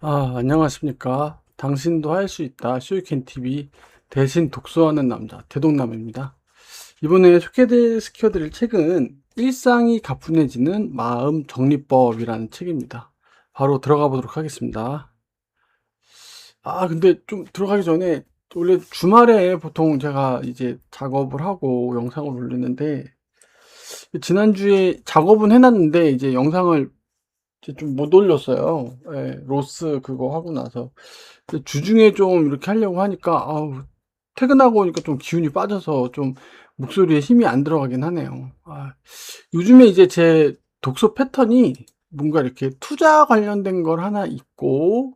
안녕하십니까. 당신도 할 수 있다. 쇼이캔 TV 대신 독서하는 남자 대동남입니다. 이번에 소개시켜드릴 책은 일상이 가뿐해지는 마음 정리법이라는 책입니다. 바로 들어가 보도록 하겠습니다. 근데 좀 들어가기 전에 원래 주말에 보통 제가 이제 작업을 하고 영상을 올리는데 지난주에 작업은 해놨는데 이제 영상을 이제 좀 못 올렸어요. 예, 로스 그거 하고 나서. 근데 주중에 좀 이렇게 하려고 하니까, 퇴근하고 오니까 좀 기운이 빠져서 좀 목소리에 힘이 안 들어가긴 하네요. 요즘에 이제 제 독서 패턴이 뭔가 이렇게 투자 관련된 걸 하나 있고,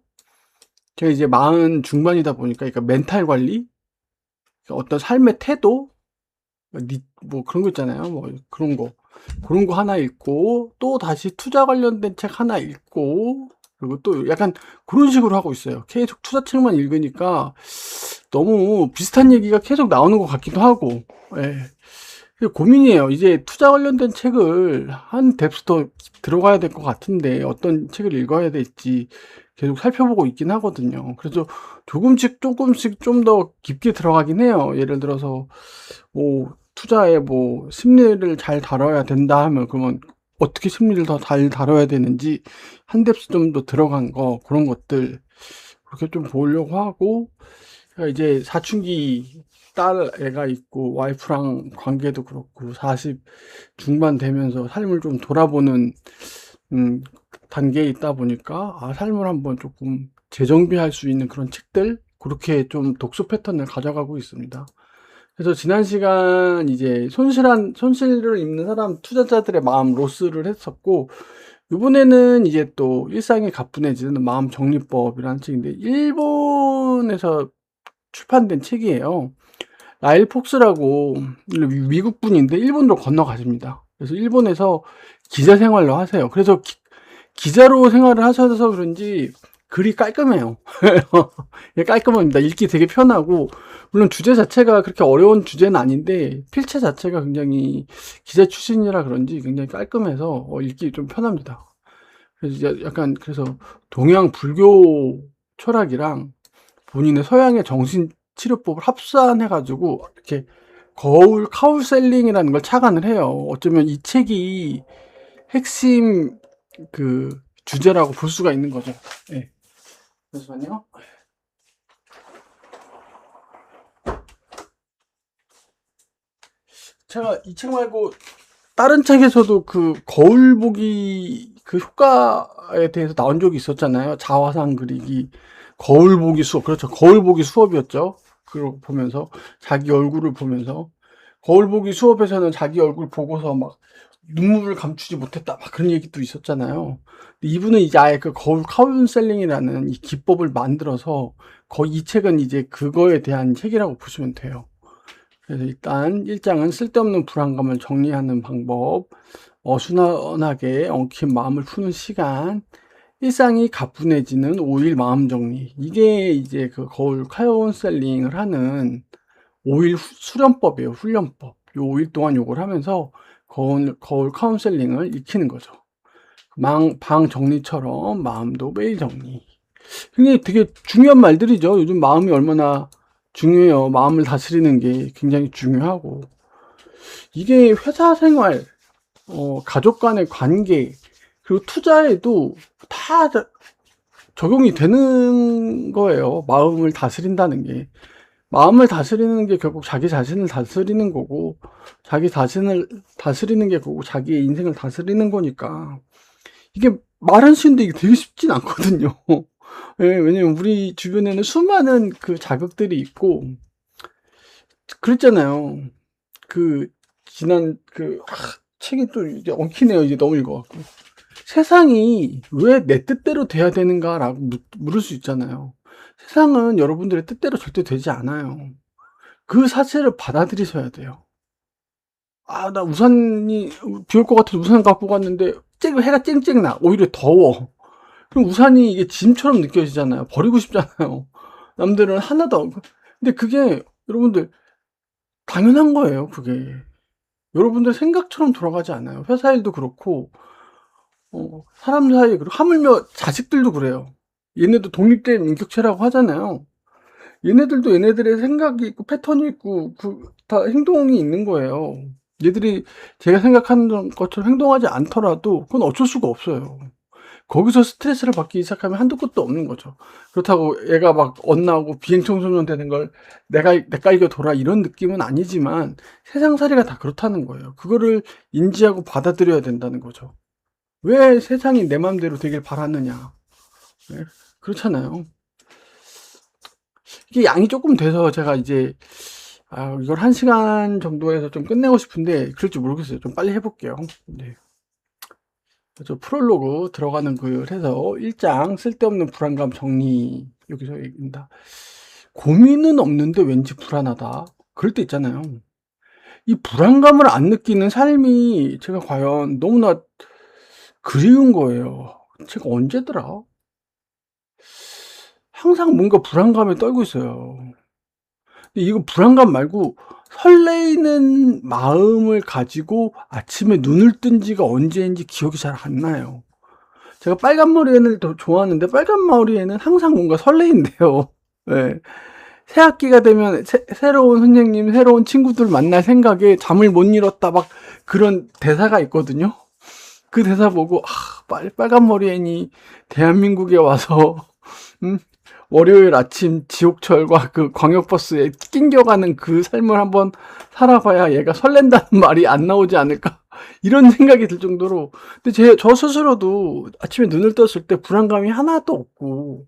제가 이제 40 중반이다 보니까, 그러니까 멘탈 관리, 그러니까 어떤 삶의 태도, 뭐 그런 거 있잖아요. 뭐 그런 거. 그런 거 하나 읽고, 또 다시 투자 관련된 책 하나 읽고, 그리고 또 약간 그런 식으로 하고 있어요. 계속 투자책만 읽으니까 너무 비슷한 얘기가 계속 나오는 것 같기도 하고, 예. 고민이에요. 이제 투자 관련된 책을 한 뎁스 더 들어가야 될 것 같은데 어떤 책을 읽어야 될지 계속 살펴보고 있긴 하거든요. 그래서 조금씩 좀 더 깊게 들어가긴 해요. 예를 들어서 뭐 투자에 뭐 심리를 잘 다뤄야 된다 하면 그러면 어떻게 심리를 더 잘 다뤄야 되는지 한 뎁스 좀 더 들어간 거 그런 것들 그렇게 좀 보려고 하고 제가 이제 사춘기 딸 애가 있고 와이프랑 관계도 그렇고 40 중반 되면서 삶을 좀 돌아보는 음 단계에 있다 보니까 삶을 한번 조금 재정비할 수 있는 그런 책들 그렇게 좀 독서 패턴을 가져가고 있습니다. 그래서 지난 시간 이제 손실을 입는 사람 투자자들의 마음 로스를 했었고 이번에는 이제 또 일상이 가뿐해지는 마음 정리법이라는 책인데 일본에서 출판된 책이에요. 라일 폭스라고 미국 분인데 일본으로 건너가십니다. 그래서 일본에서 기자 생활로 하세요. 그래서 기자로 생활을 하셔서 그런지 글이 깔끔해요. 예, 깔끔합니다. 읽기 되게 편하고 물론 주제 자체가 그렇게 어려운 주제는 아닌데 필체 자체가 굉장히 기자 출신이라 그런지 굉장히 깔끔해서 읽기 좀 편합니다. 그래서 이제 약간 그래서 동양 불교 철학이랑 본인의 서양의 정신치료법을 합산해가지고 이렇게 거울 카운셀링이라는 걸 착안을 해요. 어쩌면 이 책이 핵심 그 주제라고 볼 수가 있는 거죠. 네. 잠시만요. 제가 이 책 말고 다른 책에서도 그 거울 보기 그 효과에 대해서 나온 적이 있었잖아요. 자화상 그리기, 거울 보기 수업. 그렇죠. 거울 보기 수업이었죠. 그걸 보면서 자기 얼굴을 보면서 거울 보기 수업에서는 자기 얼굴 보고서 막 눈물을 감추지 못했다. 막 그런 얘기도 있었잖아요. 근데 이분은 이제 아예 그 거울 카운셀링이라는 이 기법을 만들어서 거의 이 책은 이제 그거에 대한 책이라고 보시면 돼요. 그래서 일단 1장은 쓸데없는 불안감을 정리하는 방법, 어수선하게 엉킨 마음을 푸는 시간, 일상이 가뿐해지는 5일 마음 정리. 이게 이제 그 거울 카운셀링을 하는 5일 수련법이에요. 훈련법. 요 5일 동안 요걸 하면서 거울 카운셀링을 익히는 거죠. 방 정리처럼 마음도 매일 정리. 굉장히 되게 중요한 말들이죠. 요즘 마음이 얼마나 중요해요. 마음을 다스리는 게 굉장히 중요하고. 이게 회사 생활, 가족 간의 관계, 그리고 투자에도 다 적용이 되는 거예요. 마음을 다스린다는 게. 마음을 다스리는 게 결국 자기 자신을 다스리는 거고, 자기 자신을 다스리는 게 그거고, 자기의 인생을 다스리는 거니까. 이게 말은 쉬운데 이게 되게 쉽진 않거든요. 예, 왜냐면 우리 주변에는 수많은 그 자극들이 있고, 그랬잖아요. 그, 지난 책이 또 이제 엉키네요. 이제 너무 읽어갖고. 세상이 왜 내 뜻대로 돼야 되는가라고 물을 수 있잖아요. 세상은 여러분들의 뜻대로 절대 되지 않아요. 그 사실을 받아들이셔야 돼요. 나 우산이 비 올 것 같아서 우산 갖고 갔는데 해가 쨍쨍 나. 오히려 더워. 그럼 우산이 이게 짐처럼 느껴지잖아요. 버리고 싶잖아요. 남들은 하나도 안. 근데 그게 여러분들 당연한 거예요. 그게 여러분들 생각처럼 돌아가지 않아요. 회사 일도 그렇고 사람 사이에 그리고 하물며 자식들도 그래요. 얘네도 독립된 인격체라고 하잖아요. 얘네들도 얘네들의 생각이 있고 패턴이 있고 다 행동이 있는 거예요. 얘들이 제가 생각하는 것처럼 행동하지 않더라도 그건 어쩔 수가 없어요. 거기서 스트레스를 받기 시작하면 한도 끝도 없는 거죠. 그렇다고 얘가 막 엇나오고 비행청소년 되는 걸 내가 이겨 돌아 이런 느낌은 아니지만 세상살이가 다 그렇다는 거예요. 그거를 인지하고 받아들여야 된다는 거죠. 왜 세상이 내 맘대로 되길 바라느냐. 네? 그렇잖아요. 이게 양이 조금 돼서 제가 이제 이걸 1시간 정도에서 좀 끝내고 싶은데 그럴지 모르겠어요. 좀 빨리 해볼게요. 네. 저 프롤로그 들어가는 글 해서 1장 쓸데없는 불안감 정리 여기서 얘기합니다. 고민은 없는데 왠지 불안하다. 그럴 때 있잖아요. 이 불안감을 안 느끼는 삶이 제가 과연 너무나 그리운 거예요. 제가 언제더라? 항상 뭔가 불안감에 떨고 있어요. 근데 이거 불안감 말고 설레이는 마음을 가지고 아침에 눈을 뜬 지가 언제인지 기억이 잘 안 나요. 제가 빨간 머리 애를 더 좋아하는데 빨간 머리 애는 항상 뭔가 설레인데요. 네. 새 학기가 되면 새로운 선생님, 새로운 친구들 만날 생각에 잠을 못 이뤘다 막 그런 대사가 있거든요. 그 대사 보고 빨간 머리 애니 대한민국에 와서 월요일 아침 지옥철과 그 광역버스에 낑겨가는 그 삶을 한번 살아봐야 얘가 설렌다는 말이 안 나오지 않을까 이런 생각이 들 정도로. 근데 저 스스로도 아침에 눈을 떴을 때 불안감이 하나도 없고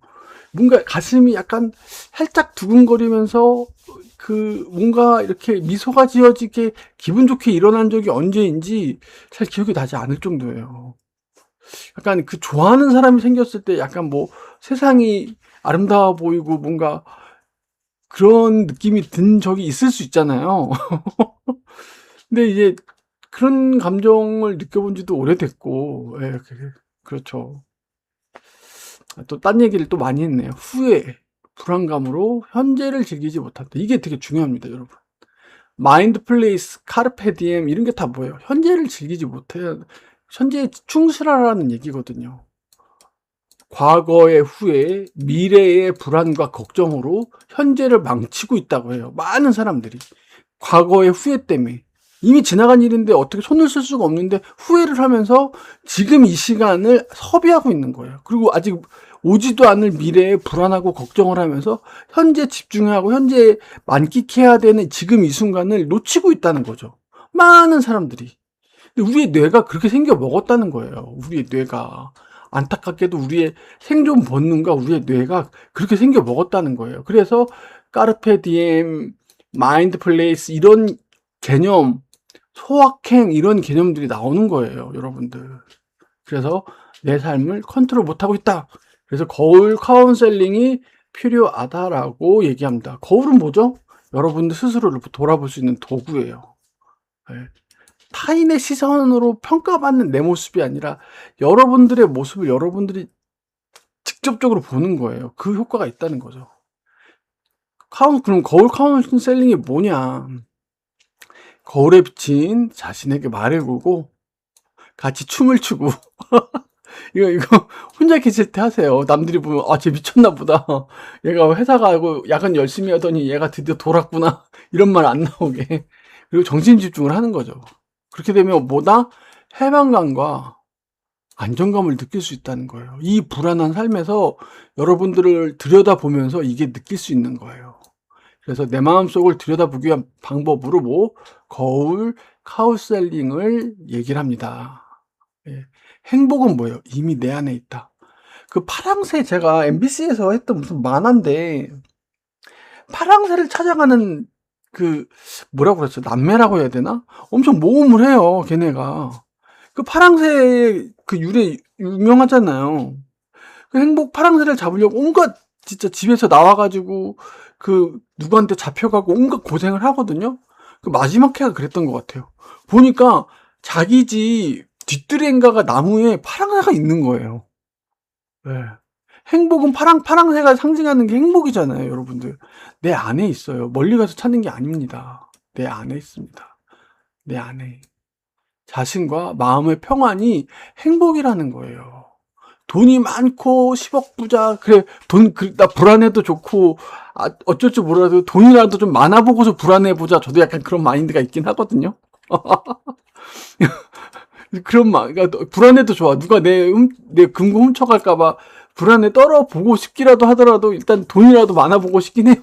뭔가 가슴이 약간 살짝 두근거리면서 그 뭔가 이렇게 미소가 지어지게 기분 좋게 일어난 적이 언제인지 잘 기억이 나지 않을 정도예요. 약간 그 좋아하는 사람이 생겼을 때 약간 뭐 세상이 아름다워 보이고 뭔가 그런 느낌이 든 적이 있을 수 있잖아요. 근데 이제 그런 감정을 느껴본 지도 오래됐고, 예, 그렇죠. 또 딴 얘기를 또 많이 했네요. 후회, 불안감으로 현재를 즐기지 못한다. 이게 되게 중요합니다, 여러분. 마인드 플레이스, 카르페 디엠 이런 게 다 뭐예요? 현재를 즐기지 못해요. 현재에 충실하라는 얘기거든요. 과거의 후회, 미래의 불안과 걱정으로 현재를 망치고 있다고 해요. 많은 사람들이. 과거의 후회 때문에. 이미 지나간 일인데 어떻게 손을 쓸 수가 없는데 후회를 하면서 지금 이 시간을 허비하고 있는 거예요. 그리고 아직 오지도 않을 미래에 불안하고 걱정을 하면서 현재 집중하고 현재 만끽해야 되는 지금 이 순간을 놓치고 있다는 거죠. 많은 사람들이. 근데 우리의 뇌가 그렇게 생겨 먹었다는 거예요. 우리의 뇌가. 안타깝게도 우리의 생존 본능과 우리의 뇌가 그렇게 생겨 먹었다는 거예요. 그래서 까르페 디엠, 마인드 플레이스 이런 개념, 소확행 이런 개념들이 나오는 거예요, 여러분들. 그래서 내 삶을 컨트롤 못하고 있다. 그래서 거울 카운셀링이 필요하다라고 얘기합니다. 거울은 뭐죠? 여러분들 스스로를 돌아볼 수 있는 도구예요. 네. 타인의 시선으로 평가받는 내 모습이 아니라 여러분들의 모습을 여러분들이 직접적으로 보는 거예요. 그 효과가 있다는 거죠. 그럼 거울 카운셀링이 뭐냐? 거울에 비친 자신에게 말을 걸고 같이 춤을 추고 이거 혼자 계실 때 하세요. 남들이 보면 쟤 미쳤나 보다. 얘가 회사 가고 야근 열심히 하더니 얘가 드디어 돌았구나. 이런 말 안 나오게. 그리고 정신 집중을 하는 거죠. 그렇게 되면 뭐다? 해방감과 안정감을 느낄 수 있다는 거예요. 이 불안한 삶에서 여러분들을 들여다보면서 이게 느낄 수 있는 거예요. 그래서 내 마음속을 들여다보기 위한 방법으로 거울 카운셀링을 얘기를 합니다. 예. 행복은 뭐예요? 이미 내 안에 있다. 그 파랑새 제가 MBC에서 했던 무슨 만화인데 파랑새를 찾아가는 그 뭐라고 그랬죠? 남매라고 해야 되나? 엄청 모험을 해요, 걔네가. 그 파랑새 그 유래 유명하잖아요. 그 행복 파랑새를 잡으려고 온갖 진짜 집에서 나와가지고 그 누구한테 잡혀가고 온갖 고생을 하거든요. 그 마지막 회가 그랬던 것 같아요. 보니까 자기 집 뒷뜰인가가 나무에 파랑새가 있는 거예요. 네. 행복은 파랑새가 상징하는 게 행복이잖아요, 여러분들. 내 안에 있어요. 멀리 가서 찾는 게 아닙니다. 내 안에 있습니다. 내 안에. 자신과 마음의 평안이 행복이라는 거예요. 돈이 많고 10억 부자, 그래, 나 불안해도 좋고, 어쩔 줄 몰라도 돈이라도 좀 많아보고서 불안해보자. 저도 약간 그런 마인드가 있긴 하거든요. 그러니까 불안해도 좋아. 누가 내 금고 훔쳐갈까봐 불안에 떨어보고 싶기라도 하더라도 일단 돈이라도 많아보고 싶긴 해요.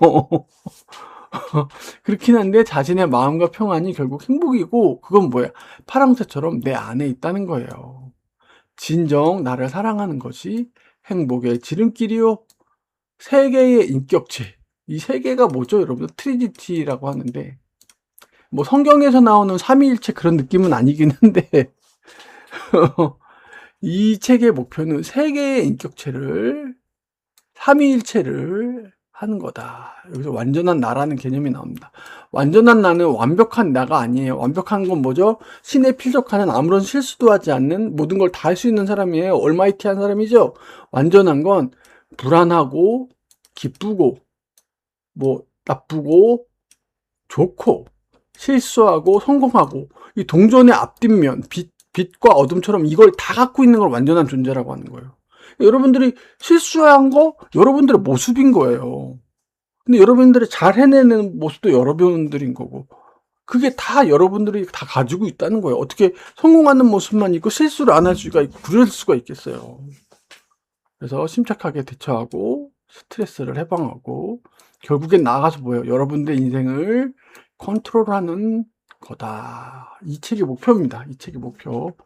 그렇긴 한데 자신의 마음과 평안이 결국 행복이고, 그건 뭐야? 파랑새처럼 내 안에 있다는 거예요. 진정 나를 사랑하는 것이 행복의 지름길이요. 세 개의 인격체. 이 세 개가 뭐죠, 여러분? 트리니티라고 하는데, 뭐 성경에서 나오는 삼위일체 그런 느낌은 아니긴 한데, 이 책의 목표는 세 개의 인격체를, 삼위일체를 하는 거다. 여기서 완전한 나라는 개념이 나옵니다. 완전한 나는 완벽한 나가 아니에요. 완벽한 건 뭐죠? 신에 필적하는, 아무런 실수도 하지 않는, 모든 걸 다 할 수 있는 사람이에요. 얼마이티한 사람이죠. 완전한 건 불안하고 기쁘고 뭐 나쁘고 좋고 실수하고 성공하고, 이 동전의 앞뒷면, 빛과 어둠처럼 이걸 다 갖고 있는 걸 완전한 존재라고 하는 거예요. 여러분들이 실수한 거 여러분들의 모습인 거예요. 근데 여러분들이 잘 해내는 모습도 여러분들인 거고, 그게 다 여러분들이 다 가지고 있다는 거예요. 어떻게 성공하는 모습만 있고 실수를 안 할 수가 있고 그럴 수가 있겠어요. 그래서 침착하게 대처하고 스트레스를 해방하고 결국엔 나아가서 뭐예요? 여러분들의 인생을 컨트롤하는 거다. 이 책이 목표입니다. 이 책이 목표.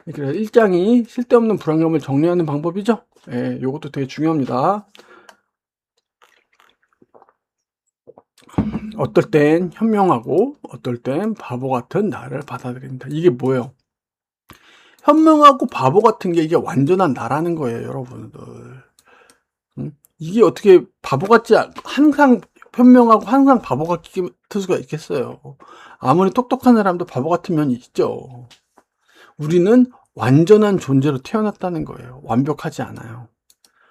그래서 1장이 쓸데없는 불안감을 정리하는 방법이죠. 예, 요것도 되게 중요합니다. 어떨 땐 현명하고 어떨 땐 바보 같은 나를 받아들인다. 이게 뭐예요? 현명하고 바보 같은 게 이게 완전한 나라는 거예요, 여러분들. 이게 어떻게 바보 같지, 항상 현명하고 항상 바보 같을 수가 있겠어요. 아무리 똑똑한 사람도 바보 같은 면이 있죠. 우리는 완전한 존재로 태어났다는 거예요. 완벽하지 않아요.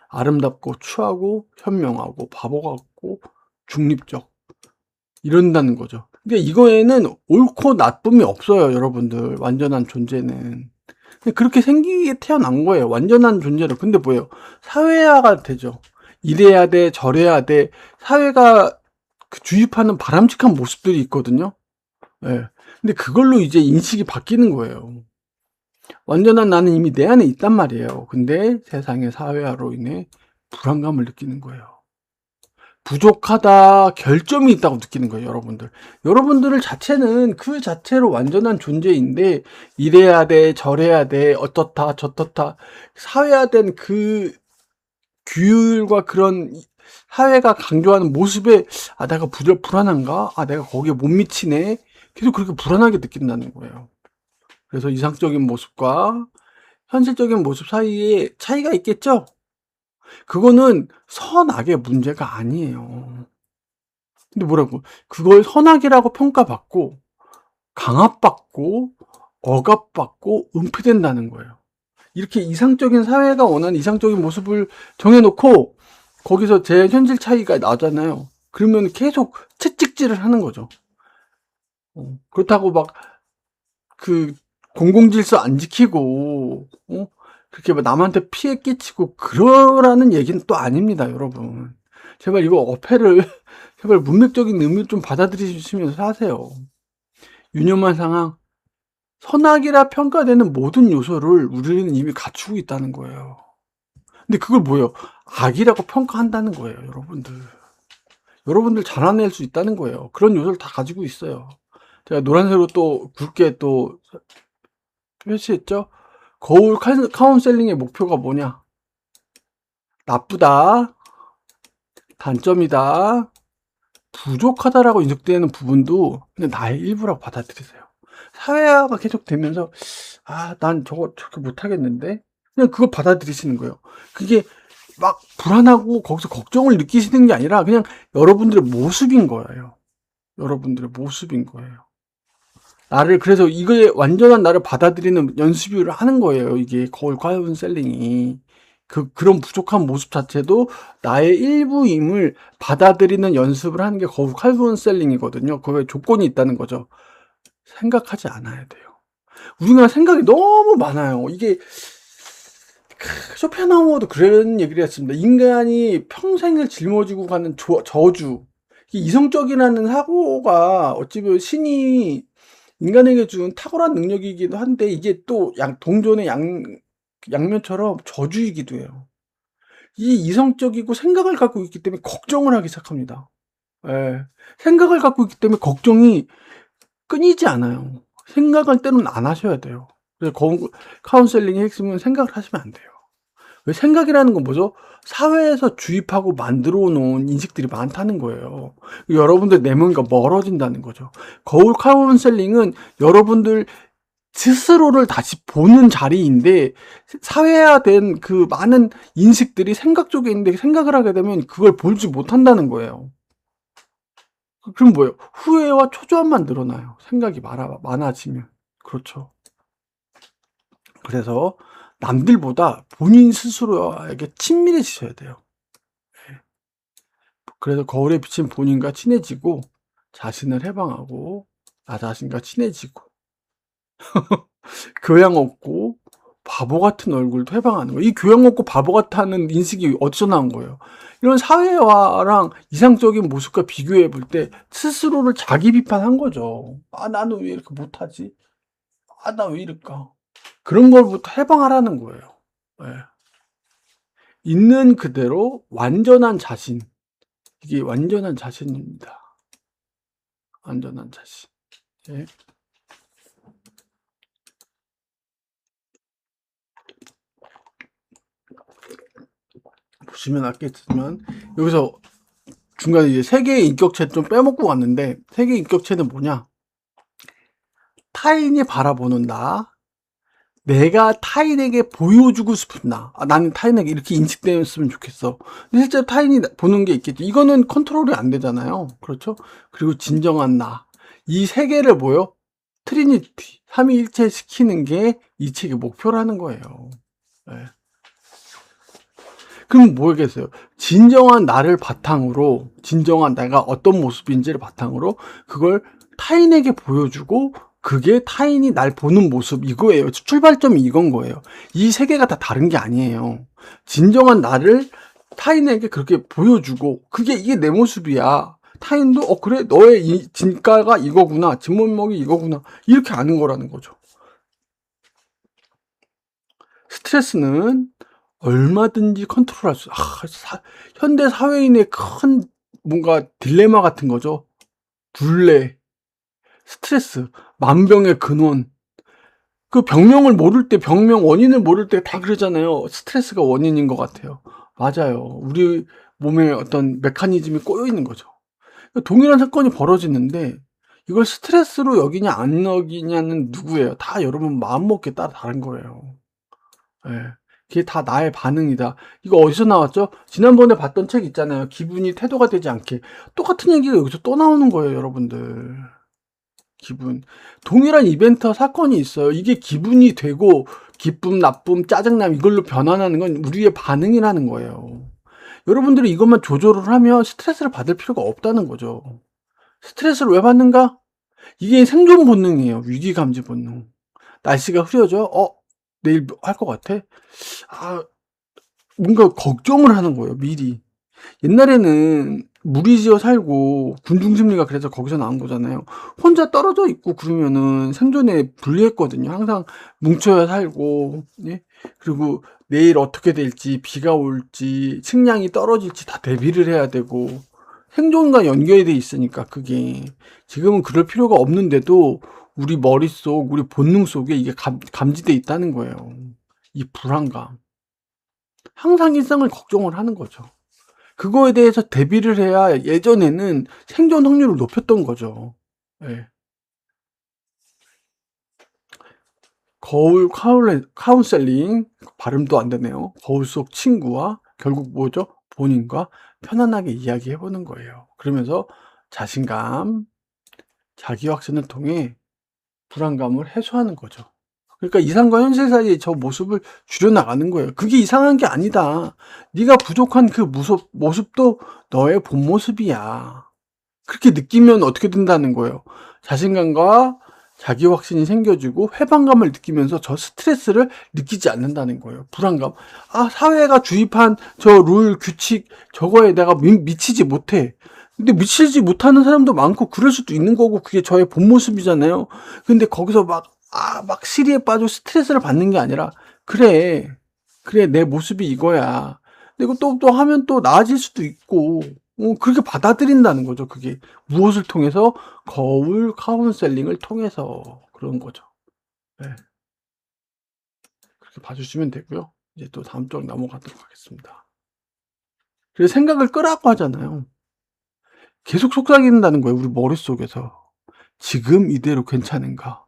아름답고 추하고 현명하고 바보 같고 중립적, 이런다는 거죠. 그러니까 이거에는 옳고 나쁨이 없어요, 여러분들. 완전한 존재는 그렇게 생기게 태어난 거예요, 완전한 존재로. 근데 뭐예요? 사회화가 되죠. 이래야 돼, 저래야 돼. 사회가 주입하는 바람직한 모습들이 있거든요. 예. 근데 그걸로 이제 인식이 바뀌는 거예요. 완전한 나는 이미 내 안에 있단 말이에요. 근데 세상의 사회화로 인해 불안감을 느끼는 거예요. 부족하다, 결점이 있다고 느끼는 거예요, 여러분들. 여러분들 자체는 그 자체로 완전한 존재인데, 이래야 돼, 저래야 돼, 어떻다, 저떻다, 사회화된 그 규율과 그런 사회가 강조하는 모습에, 내가 불안한가? 내가 거기에 못 미치네? 계속 그렇게 불안하게 느낀다는 거예요. 그래서 이상적인 모습과 현실적인 모습 사이에 차이가 있겠죠? 그거는 선악의 문제가 아니에요. 근데 뭐라고? 그걸 선악이라고 평가받고, 강압받고, 억압받고, 은폐된다는 거예요. 이렇게 이상적인 사회가 원하는 이상적인 모습을 정해놓고, 거기서 제 현실 차이가 나잖아요. 그러면 계속 채찍질을 하는 거죠. 그렇다고 막, 공공질서 안 지키고, 그렇게 남한테 피해 끼치고 그러라는 얘기는 또 아닙니다, 여러분. 제발 이거 어폐를 제발 문맥적인 의미를 좀 받아들이시면서 하세요. 유념한 상황, 선악이라 평가되는 모든 요소를 우리는 이미 갖추고 있다는 거예요. 근데 그걸 뭐예요? 악이라고 평가한다는 거예요, 여러분들. 여러분들 자라낼 수 있다는 거예요. 그런 요소를 다 가지고 있어요. 제가 노란색으로 또 굵게 또 표시했죠? 거울 카운셀링의 목표가 뭐냐? 나쁘다, 단점이다, 부족하다라고 인식되는 부분도 그냥 나의 일부라고 받아들이세요. 사회화가 계속 되면서 난 저렇게 못하겠는데? 그냥 그걸 받아들이시는 거예요. 그게 막 불안하고 거기서 걱정을 느끼시는 게 아니라 그냥 여러분들의 모습인 거예요. 여러분들의 모습인 거예요. 그래서 이거에 완전한 나를 받아들이는 연습을 하는 거예요. 이게 거울 카운셀링이. 그런 부족한 모습 자체도 나의 일부임을 받아들이는 연습을 하는 게 거울 카운셀링이거든요. 거기에 조건이 있다는 거죠. 생각하지 않아야 돼요. 우리가 생각이 너무 많아요. 이게 쇼펜하우어도 그런 얘기를 했습니다. 인간이 평생을 짊어지고 가는 저주, 이성적이라는 사고가 어찌 보면 신이 인간에게 준 탁월한 능력이기도 한데, 이게 또 동전의 양면처럼 저주이기도 해요. 이 이성적이고 생각을 갖고 있기 때문에 걱정을 하기 시작합니다. 예. 생각을 갖고 있기 때문에 걱정이 끊이지 않아요. 생각을 때로는 안 하셔야 돼요. 그래서 카운셀링의 핵심은 생각을 하시면 안 돼요. 왜? 생각이라는 건 뭐죠? 사회에서 주입하고 만들어 놓은 인식들이 많다는 거예요. 여러분들 내면과 멀어진다는 거죠. 거울 카운셀링은 여러분들 스스로를 다시 보는 자리인데, 사회화된 그 많은 인식들이 생각 쪽에 있는데, 생각을 하게 되면 그걸 보지 못한다는 거예요. 그럼 뭐예요? 후회와 초조함만 늘어나요. 생각이 많아지면. 그렇죠. 그래서 남들보다 본인 스스로에게 친밀해지셔야 돼요. 그래서 거울에 비친 본인과 친해지고, 자신을 해방하고, 나 자신과 친해지고, 교양 없고 바보 같은 얼굴도 해방하는 거예요. 이 교양 없고 바보 같다는 인식이 어디서 나온 거예요? 이런 사회화랑 이상적인 모습과 비교해 볼 때 스스로를 자기 비판한 거죠. 아, 나는 왜 이렇게 못하지? 아, 나 왜 이럴까? 그런 걸부터 해방하라는 거예요. 네. 있는 그대로 완전한 자신. 이게 완전한 자신입니다. 완전한 자신. 네. 보시면 알겠지만, 여기서 중간에 이제 세계의 인격체 좀 빼먹고 갔는데, 세계의 인격체는 뭐냐? 타인이 바라보는 나, 내가 타인에게 보여주고 싶은 나. 아, 나는 타인에게 이렇게 인식되었으면 좋겠어. 근데 실제 타인이 보는 게 있겠죠. 이거는 컨트롤이 안 되잖아요. 그렇죠? 그리고 진정한 나. 이 세 개를 뭐요? 트리니티, 삼위일체 시키는 게 이 책의 목표라는 거예요. 네. 그럼 뭐겠어요? 진정한 나를 바탕으로, 진정한 내가 어떤 모습인지를 바탕으로 그걸 타인에게 보여주고, 그게 타인이 날 보는 모습, 이거예요. 출발점이 이건 거예요. 이 세 개가 다 다른 게 아니에요. 진정한 나를 타인에게 그렇게 보여주고, 이게 내 모습이야. 타인도 그래, 너의 이 진가가 이거구나, 진면목이 이거구나, 이렇게 아는 거라는 거죠. 스트레스는 얼마든지 컨트롤할 수, 현대 사회인의 큰 뭔가 딜레마 같은 거죠. 둘레, 스트레스, 만병의 근원. 그 병명을 모를 때, 병명 원인을 모를 때 다 그러잖아요. 스트레스가 원인인 것 같아요. 맞아요. 우리 몸에 어떤 메커니즘이 꼬여 있는 거죠. 동일한 사건이 벌어지는데 이걸 스트레스로 여기냐 안 여기냐는 누구예요? 다 여러분 마음먹기에 따라 다른 거예요. 예. 그게 다 나의 반응이다. 이거 어디서 나왔죠? 지난번에 봤던 책 있잖아요. 기분이 태도가 되지 않게. 똑같은 얘기가 여기서 또 나오는 거예요, 여러분들. 기분. 동일한 이벤트 사건이 있어요. 이게 기분이 되고 기쁨, 나쁨, 짜증남 이걸로 변환하는 건 우리의 반응이라는 거예요. 여러분들이 이것만 조절을 하면 스트레스를 받을 필요가 없다는 거죠. 스트레스를 왜 받는가? 이게 생존 본능이에요. 위기감지 본능. 날씨가 흐려져? 내일 할 것 같아? 뭔가 걱정을 하는 거예요, 미리. 옛날에는 무리지어 살고 군중심리가 그래서 거기서 나온 거잖아요. 혼자 떨어져 있고 그러면은 생존에 불리했거든요. 항상 뭉쳐야 살고, 예? 그리고 내일 어떻게 될지, 비가 올지, 식량이 떨어질지 다 대비를 해야 되고, 생존과 연결이 돼 있으니까 그게. 지금은 그럴 필요가 없는데도 우리 머릿속, 우리 본능 속에 이게 감지돼 있다는 거예요. 이 불안감. 항상 일상을 걱정을 하는 거죠. 그거에 대해서 대비를 해야 예전에는 생존 확률을 높였던 거죠. 예. 거울 카운셀링, 발음도 안 되네요. 거울 속 친구와 결국 뭐죠? 본인과 편안하게 이야기해보는 거예요. 그러면서 자신감, 자기 확신을 통해 불안감을 해소하는 거죠. 그러니까 이상과 현실 사이의 저 모습을 줄여나가는 거예요. 그게 이상한 게 아니다. 네가 부족한 그 모습도 너의 본 모습이야. 그렇게 느끼면 어떻게 된다는 거예요? 자신감과 자기 확신이 생겨지고 회방감을 느끼면서 저 스트레스를 느끼지 않는다는 거예요. 불안감. 아, 사회가 주입한 저 룰, 규칙, 저거에 내가 미치지 못해. 근데 미치지 못하는 사람도 많고 그럴 수도 있는 거고 그게 저의 본 모습이잖아요. 근데 거기서 막 시리에 빠져 스트레스를 받는 게 아니라 그래, 내 모습이 이거야. 근데 이거 또 하면 또 나아질 수도 있고 그렇게 받아들인다는 거죠. 그게 무엇을 통해서? 거울 카운셀링을 통해서 그런 거죠. 네. 그렇게 봐주시면 되고요. 이제 또 다음 쪽 넘어가도록 하겠습니다. 그래서 생각을 끄라고 하잖아요. 계속 속삭인다는 거예요. 우리 머릿속에서. 지금 이대로 괜찮은가?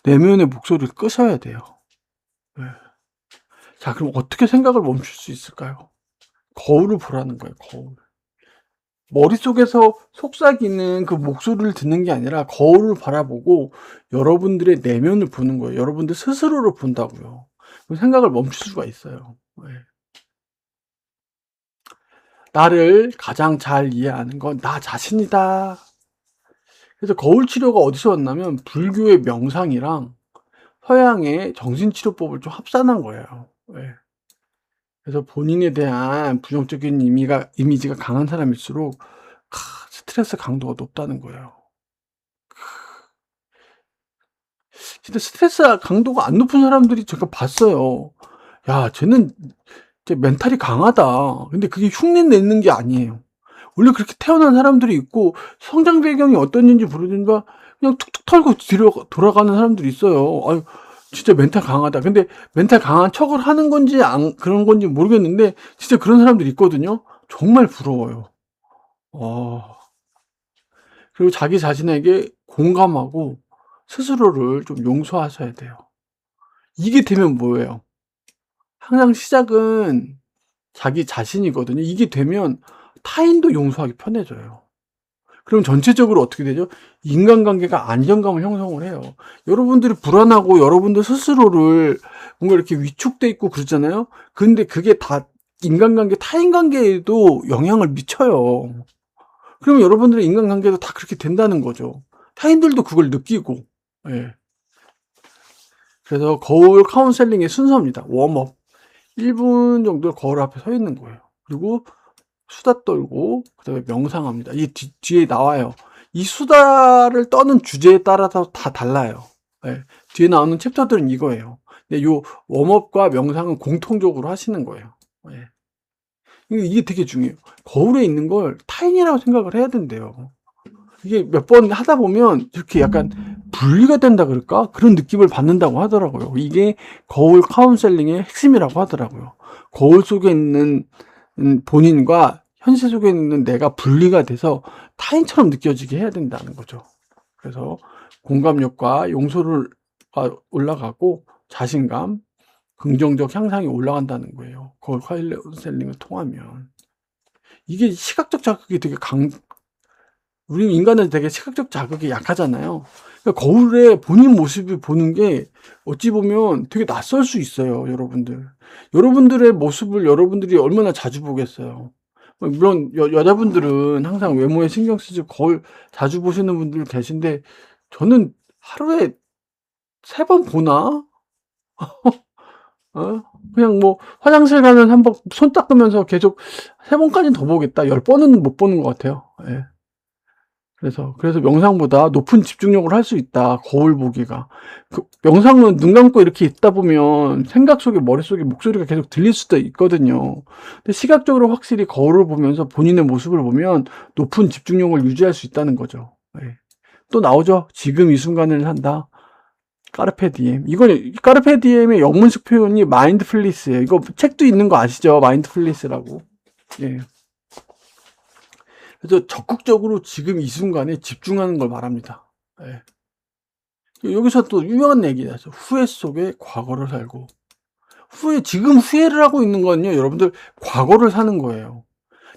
내면의 목소리를 끄셔야 돼요. 네. 자, 그럼 어떻게 생각을 멈출 수 있을까요? 거울을 보라는 거예요. 거울. 머릿속에서 속삭이는 그 목소리를 듣는 게 아니라 거울을 바라보고 여러분들의 내면을 보는 거예요. 여러분들 스스로를 본다고요. 생각을 멈출 수가 있어요. 네. 나를 가장 잘 이해하는 건 나 자신이다. 그래서 거울 치료가 어디서 왔냐면 불교의 명상이랑 서양의 정신치료법을 좀 합산한 거예요. 네. 그래서 본인에 대한 부정적인 이미지가 강한 사람일수록 스트레스 강도가 높다는 거예요. 진짜 스트레스 강도가 안 높은 사람들이 제가 봤어요. 야, 쟤는 멘탈이 강하다. 근데 그게 흉내 내는 게 아니에요. 원래 그렇게 태어난 사람들이 있고 성장 배경이 어떤지 모르니까 그냥 툭툭 털고 뒤로 돌아가는 사람들이 있어요. 아유, 진짜 멘탈 강하다. 근데 멘탈 강한 척을 하는 건지 그런 건지 모르겠는데 진짜 그런 사람들이 있거든요. 정말 부러워요. 그리고 자기 자신에게 공감하고 스스로를 좀 용서하셔야 돼요. 이게 되면 뭐예요? 항상 시작은 자기 자신이거든요. 이게 되면 타인도 용서하기 편해져요. 그럼 전체적으로 어떻게 되죠? 인간관계가 안정감을 형성을 해요. 여러분들이 불안하고 여러분들 스스로를 뭔가 이렇게 위축돼 있고 그러잖아요. 근데 그게 다 인간관계, 타인관계에도 영향을 미쳐요. 그러면 여러분들의 인간관계도 다 그렇게 된다는 거죠. 타인들도 그걸 느끼고. 예. 그래서 거울 카운셀링의 순서입니다. 웜업. 1분 정도 거울 앞에 서 있는 거예요. 그리고 수다 떨고 그다음에 명상합니다. 이 뒤에 나와요. 이 수다를 떠는 주제에 따라서 다 달라요. 예. 뒤에 나오는 챕터들은 이거예요. 근데 요 웜업과 명상은 공통적으로 하시는 거예요. 예. 이게 되게 중요해요. 거울에 있는 걸 타인이라고 생각을 해야 된대요. 이게 몇 번 하다 보면 이렇게 약간 분리가 된다 그럴까? 그런 느낌을 받는다고 하더라고요. 이게 거울 카운셀링의 핵심이라고 하더라고요. 거울 속에 있는 본인과 현실 속에 있는 내가 분리가 돼서 타인처럼 느껴지게 해야 된다는 거죠. 그래서 공감력과 용서를 올라가고 자신감, 긍정적 향상이 올라간다는 거예요. 거울 카운셀링을 통하면. 이게 시각적 자극이 되게 우리 인간은 되게 시각적 자극이 약하잖아요. 그러니까 거울에 본인 모습을 보는 게 어찌 보면 되게 낯설 수 있어요, 여러분들. 여러분들의 모습을 여러분들이 얼마나 자주 보겠어요. 물론 여자분들은 항상 외모에 신경 쓰지 거울 자주 보시는 분들 계신데 저는 하루에 3번 보나? 그냥 뭐 화장실 가면 한번 손 닦으면서 계속 3번까지는 더 보겠다. 10번은 못 보는 것 같아요. 예. 그래서 명상보다 높은 집중력을 할 수 있다. 거울 보기가. 명상은 눈 감고 이렇게 있다 보면 생각 속에 머릿속에 목소리가 계속 들릴 수도 있거든요. 근데 시각적으로 확실히 거울을 보면서 본인의 모습을 보면 높은 집중력을 유지할 수 있다는 거죠. 네. 또 나오죠. 지금 이 순간을 산다. 까르페 디엠. 이건 까르페 디엠의 영문식 표현이 마인드풀리스예요. 이거 책도 있는 거 아시죠? 마인드풀리스라고. 예. 그래서 적극적으로 지금 이 순간에 집중하는 걸 말합니다. 예. 여기서 또 유명한 얘기가 있어요. 후회 속에 과거를 살고. 지금 후회를 하고 있는 거는요, 여러분들, 과거를 사는 거예요.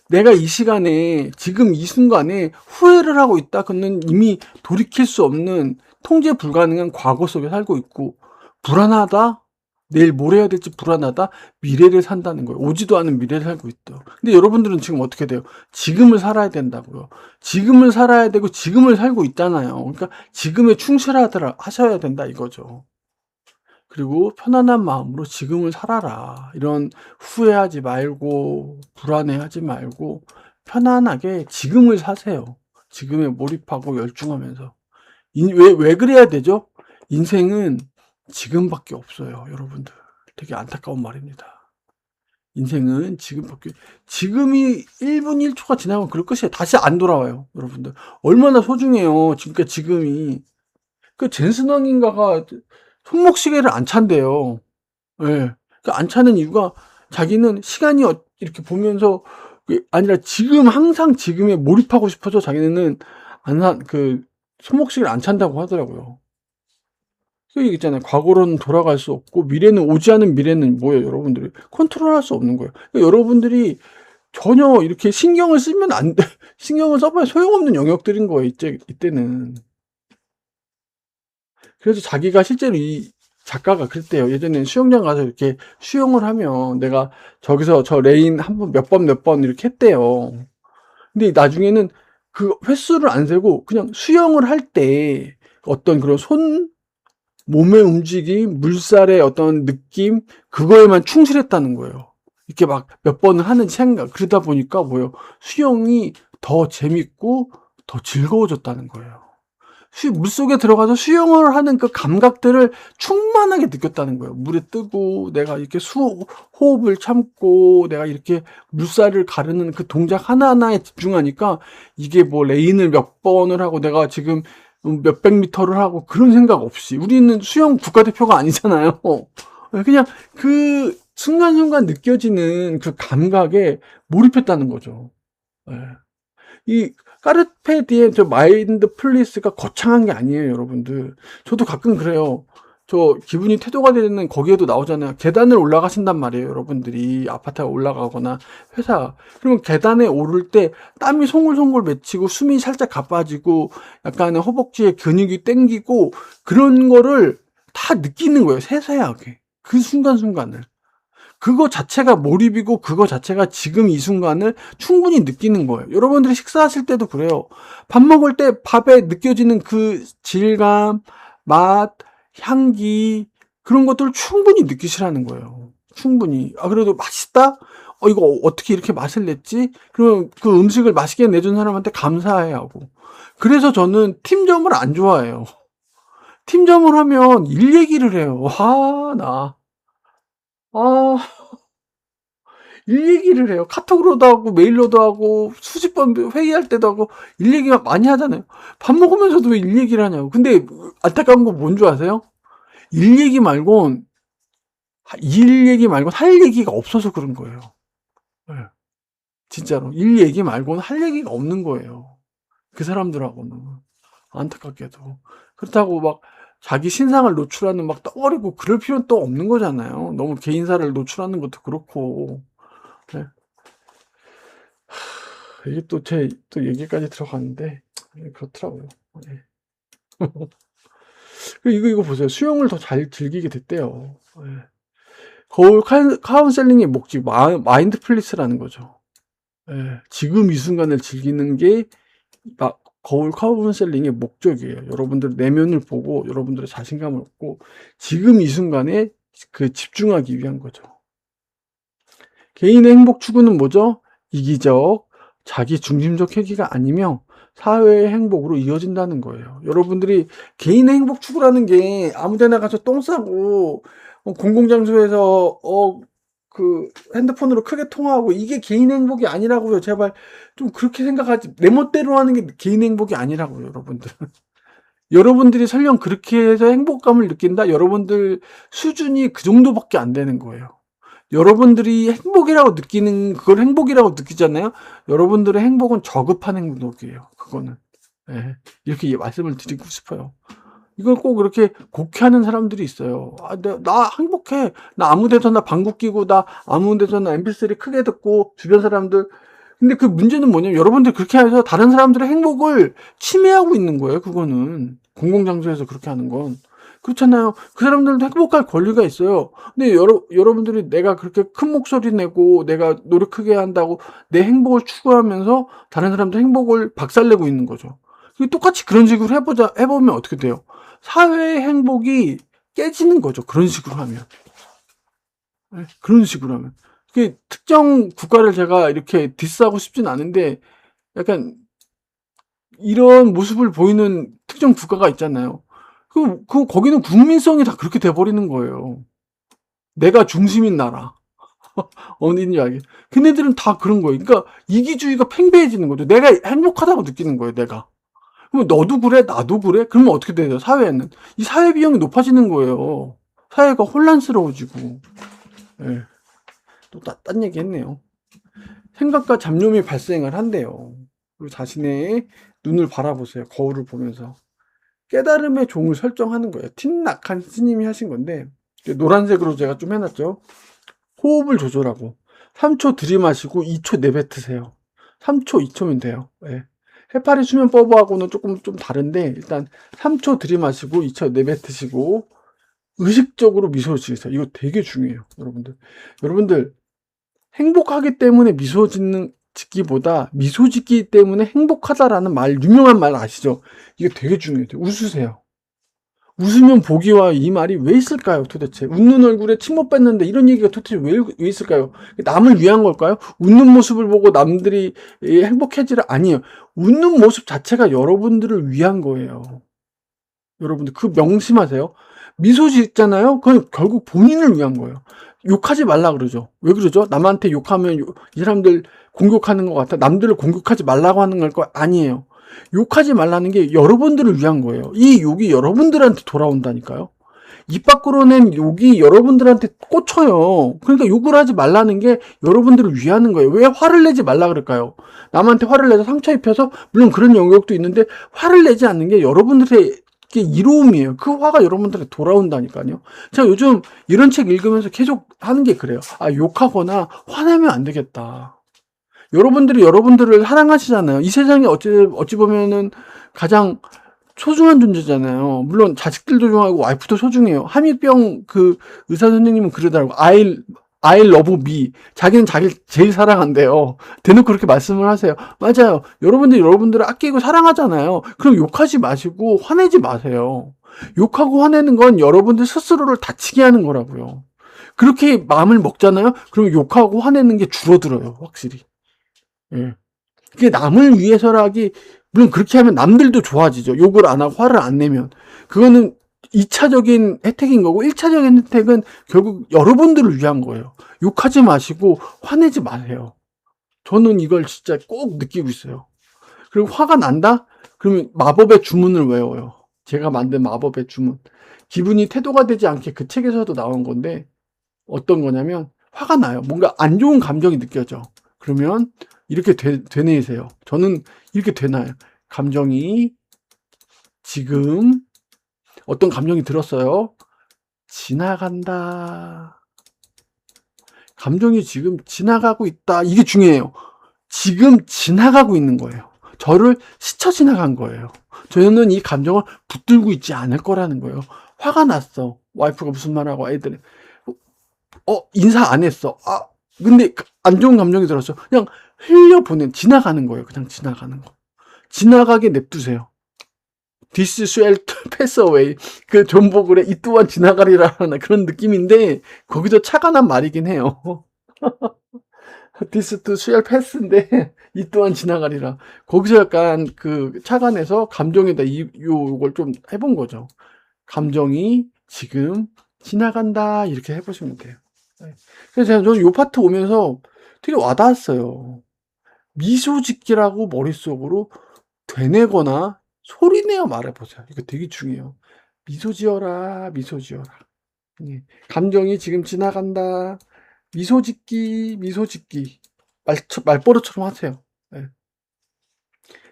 내가 이 시간에, 지금 이 순간에 후회를 하고 있다. 그는 이미 돌이킬 수 없는 통제 불가능한 과거 속에 살고 있고, 불안하다? 내일 뭘 해야 될지 불안하다? 미래를 산다는 거예요. 오지도 않은 미래를 살고 있다. 근데 여러분들은 지금 어떻게 돼요? 지금을 살아야 된다고요. 지금을 살아야 되고 지금을 살고 있잖아요. 그러니까 지금에 하셔야 된다 이거죠. 그리고 편안한 마음으로 지금을 살아라. 이런 후회하지 말고 불안해하지 말고 편안하게 지금을 사세요. 지금에 몰입하고 열중하면서. 왜 그래야 되죠? 인생은 지금밖에 없어요, 여러분들. 되게 안타까운 말입니다. 인생은 지금이 1분 1초가 지나면 그럴 것이에요. 다시 안 돌아와요, 여러분들. 얼마나 소중해요, 지금이. 그 젠스낭인가가 손목시계를 안 찬대요. 예. 안 차는 이유가 자기는 시간이 이렇게 보면서 아니라 항상 지금에 몰입하고 싶어서 자기는 손목시계를 안 찬다고 하더라고요. 그 얘기 있잖아요. 과거로는 돌아갈 수 없고 미래는 오지 않은 미래는 뭐예요, 여러분들이? 컨트롤할 수 없는 거예요. 그러니까 여러분들이 전혀 이렇게 신경을 쓰면 안 돼. 신경을 써봐야 소용없는 영역들인 거예요, 이때는. 그래서 자기가 실제로 이 작가가 그랬대요. 예전에 수영장 가서 이렇게 수영을 하면 내가 저기서 저 레인 몇 번 이렇게 했대요. 근데 나중에는 그 횟수를 안 세고 그냥 수영을 할 때 어떤 그런 몸의 움직임, 물살의 어떤 느낌, 그거에만 충실했다는 거예요. 이렇게 막 몇 번을 하는 생각. 그러다 보니까 수영이 더 재밌고 더 즐거워졌다는 거예요. 물속에 들어가서 수영을 하는 그 감각들을 충만하게 느꼈다는 거예요. 물에 뜨고 내가 이렇게 호흡을 참고 내가 이렇게 물살을 가르는 그 동작 하나하나에 집중하니까 이게 레인을 몇 번을 하고 내가 지금 몇백 미터를 하고 그런 생각 없이 우리는 수영 국가대표가 아니잖아요. 그냥 그 순간순간 느껴지는 그 감각에 몰입했다는 거죠. 이 까르페 디엠 저 마인드 플리스가 거창한 게 아니에요, 여러분들. 저도 가끔 그래요. 저 기분이 태도가 되는 거기에도 나오잖아요. 계단을 올라가신단 말이에요, 여러분들이. 아파트에 올라가거나 회사. 그러면 계단에 오를 때 땀이 송골송골 맺히고 숨이 살짝 가빠지고 약간의 허벅지에 근육이 땡기고 그런 거를 다 느끼는 거예요, 세세하게. 그 순간순간을. 그거 자체가 몰입이고 그거 자체가 지금 이 순간을 충분히 느끼는 거예요. 여러분들이 식사하실 때도 그래요. 밥 먹을 때 밥에 느껴지는 그 질감, 맛, 향기 그런 것들을 충분히 느끼시라는 거예요. 충분히. 그래도 맛있다? 이거 어떻게 이렇게 맛을 냈지? 그러면 그 음식을 맛있게 내준 사람한테 감사해야 하고. 그래서 저는 팀점을 안 좋아해요. 팀점을 하면 일 얘기를 해요. 일 얘기를 해요. 카톡으로도 하고 메일로도 하고 수십 번 회의할 때도 하고 일 얘기 많이 하잖아요. 밥 먹으면서도 왜 일 얘기를 하냐고. 근데 안타까운 건 뭔 줄 아세요? 일 얘기 말곤 할 얘기가 없어서 그런 거예요. 네. 진짜로 일 얘기 말고는 할 얘기가 없는 거예요. 그 사람들하고는. 안타깝게도. 그렇다고 막 자기 신상을 노출하는 막 떠버리고 그럴 필요는 또 없는 거잖아요. 너무 개인사를 노출하는 것도 그렇고. 네. 이게 또 또 얘기까지 들어갔는데 그렇더라고요. 네. 이거 보세요. 수영을 더 잘 즐기게 됐대요. 네. 거울 카운셀링의 목적 마인드 플리스라는 거죠. 네. 지금 이 순간을 즐기는 게 거울 카운셀링의 목적이에요. 여러분들의 내면을 보고 여러분들의 자신감을 얻고 지금 이 순간에 집중하기 위한 거죠. 개인의 행복 추구는 뭐죠? 이기적, 자기 중심적 회귀가 아니며 사회의 행복으로 이어진다는 거예요. 여러분들이 개인의 행복 추구라는 게 아무데나 가서 똥 싸고 공공장소에서 그 핸드폰으로 크게 통화하고 이게 개인 행복이 아니라고요. 제발 좀 그렇게 생각하지. 내 멋대로 하는 게 개인 행복이 아니라고요, 여러분들. 여러분들이 설령 그렇게 해서 행복감을 느낀다? 여러분들 수준이 그 정도밖에 안 되는 거예요. 여러분들이 행복이라고 느끼는 그걸 행복이라고 느끼잖아요. 여러분들의 행복은 저급한 행복이에요. 그거는. 네, 이렇게 말씀을 드리고 싶어요. 이걸 꼭 이렇게 곡해하는 사람들이 있어요. 나 행복해. 나 아무 데서나 방구 끼고 나 아무 데서나 mp3 크게 듣고 주변 사람들. 근데 그 문제는 뭐냐면 여러분들 그렇게 해서 다른 사람들의 행복을 침해하고 있는 거예요. 그거는 공공장소에서 그렇게 하는 건. 그렇잖아요. 그 사람들도 행복할 권리가 있어요. 근데 여러분들이 내가 그렇게 큰 목소리 내고 내가 노력하게 한다고 내 행복을 추구하면서 다른 사람들 행복을 박살내고 있는 거죠. 똑같이 그런 식으로 해보면 어떻게 돼요? 사회의 행복이 깨지는 거죠. 그런 식으로 하면. 네, 그런 식으로 하면. 특정 국가를 제가 이렇게 디스하고 싶진 않은데, 약간 이런 모습을 보이는 특정 국가가 있잖아요. 거기는 국민성이 다 그렇게 돼버리는 거예요. 내가 중심인 나라. 어딘지 알겠. 걔네들은 다 그런 거예요. 그러니까 이기주의가 팽배해지는 거죠. 내가 행복하다고 느끼는 거예요, 내가. 그럼 너도 그래? 나도 그래? 그러면 어떻게 돼요, 사회에는? 이 사회 비용이 높아지는 거예요. 사회가 혼란스러워지고. 예. 또 딴 얘기 했네요. 생각과 잡념이 발생을 한대요. 그리고 자신의 눈을 바라보세요. 거울을 보면서. 깨달음의 종을 설정하는 거예요. 틴낙한 스님이 하신 건데, 노란색으로 제가 좀 해놨죠. 호흡을 조절하고 3초 들이마시고 2초 내뱉으세요. 3초, 2초면 돼요. 예. 해파리 수면법하고는 조금 좀 다른데, 일단 3초 들이마시고 2초 내뱉으시고 의식적으로 미소를 지으세요. 이거 되게 중요해요, 여러분들. 여러분들 행복하기 때문에 미소 짓기보다 미소 짓기 때문에 행복하다라는 말, 유명한 말 아시죠? 이게 되게 중요해요. 웃으세요. 웃으면 복이 와요. 이 말이 왜 있을까요, 도대체? 웃는 얼굴에 침 못 뱉는데 이런 얘기가 도대체 왜 있을까요? 남을 위한 걸까요? 웃는 모습을 보고 남들이 행복해지라? 아니에요. 웃는 모습 자체가 여러분들을 위한 거예요. 여러분들 그 명심하세요. 미소 짓잖아요. 그건 결국 본인을 위한 거예요. 욕하지 말라 그러죠. 왜 그러죠? 남한테 욕하면 이 사람들 공격하는 것 같아. 남들을 공격하지 말라고 하는 걸 아니에요. 욕하지 말라는 게 여러분들을 위한 거예요. 이 욕이 여러분들한테 돌아온다니까요. 입 밖으로 낸 욕이 여러분들한테 꽂혀요. 그러니까 욕을 하지 말라는 게 여러분들을 위하는 거예요. 왜 화를 내지 말라 그럴까요? 남한테 화를 내서 상처 입혀서, 물론 그런 영역도 있는데 화를 내지 않는 게 여러분들의 이로움이에요. 그 화가 여러분들한테 돌아온다니까요. 제가 요즘 이런 책 읽으면서 계속 하는 게 그래요. 욕하거나 화내면 안 되겠다. 여러분들이 여러분들을 사랑하시잖아요. 이 세상에 어찌 보면은 가장 소중한 존재잖아요. 물론 자식들도 소중하고 와이프도 소중해요. 함유병 그 의사 선생님은 그러더라고. I love me. 자기는 자기를 제일 사랑한대요. 대놓고 그렇게 말씀을 하세요. 맞아요. 여러분들을 아끼고 사랑하잖아요. 그럼 욕하지 마시고 화내지 마세요. 욕하고 화내는 건 여러분들 스스로를 다치게 하는 거라고요. 그렇게 마음을 먹잖아요. 그럼 욕하고 화내는 게 줄어들어요. 확실히. 예. 그게 남을 위해서라기, 물론 그렇게 하면 남들도 좋아지죠. 욕을 안 하고 화를 안 내면. 그거는 2차적인 혜택인 거고, 1차적인 혜택은 결국 여러분들을 위한 거예요. 욕하지 마시고 화내지 마세요. 저는 이걸 진짜 꼭 느끼고 있어요. 그리고 화가 난다? 그러면 마법의 주문을 외워요. 제가 만든 마법의 주문. 기분이 태도가 되지 않게, 그 책에서도 나온 건데, 어떤 거냐면 화가 나요. 뭔가 안 좋은 감정이 느껴져. 그러면 이렇게 되뇌이세요. 저는 이렇게 되나요. 감정이 지금 어떤 감정이 들었어요. 지나간다. 감정이 지금 지나가고 있다. 이게 중요해요. 지금 지나가고 있는 거예요. 저를 스쳐 지나간 거예요. 저는 이 감정을 붙들고 있지 않을 거라는 거예요. 화가 났어. 와이프가 무슨 말하고 아이들이 인사 안 했어. 근데 안 좋은 감정이 들었어. 그냥 지나가는 거예요. 그냥 지나가는 거. 지나가게 냅두세요. This shall pass away. 그 존 보글의 이 또한 지나가리라는 그런 느낌인데, 거기서 차관한 말이긴 해요. This too shall pass인데, 이 또한 지나가리라. 거기서 약간 그 차관해서 감정에다 요걸 좀 해본 거죠. 감정이 지금 지나간다. 이렇게 해보시면 돼요. 그래서 저는 요 파트 오면서 되게 와닿았어요. 미소 짓기라고 머릿속으로 되뇌거나 소리내어 말해보세요. 이거 되게 중요해요. 미소 지어라, 미소 지어라. 감정이 지금 지나간다. 미소 짓기, 미소 짓기. 말버릇처럼 하세요. 네.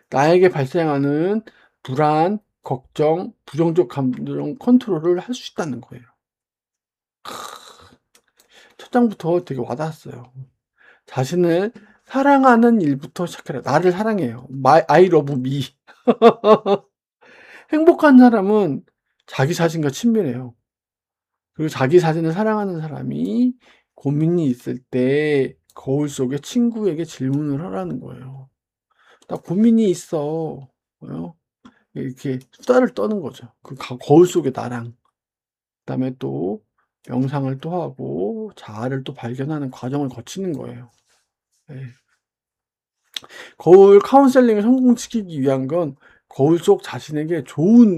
나에게 발생하는 불안, 걱정, 부정적 감정 컨트롤을 할 수 있다는 거예요. 첫 장부터 되게 와닿았어요. 자신을 사랑하는 일부터 시작해라. 나를 사랑해요. I love me. 행복한 사람은 자기 자신과 친밀해요. 그리고 자기 자신을 사랑하는 사람이 고민이 있을 때 거울 속에 친구에게 질문을 하라는 거예요. 나 고민이 있어. 이렇게 수다를 떠는 거죠. 그 거울 속에 나랑. 그다음에 또 명상을 또 하고 자아를 또 발견하는 과정을 거치는 거예요. 네. 거울 카운셀링을 성공시키기 위한 건 거울 속 자신에게 좋은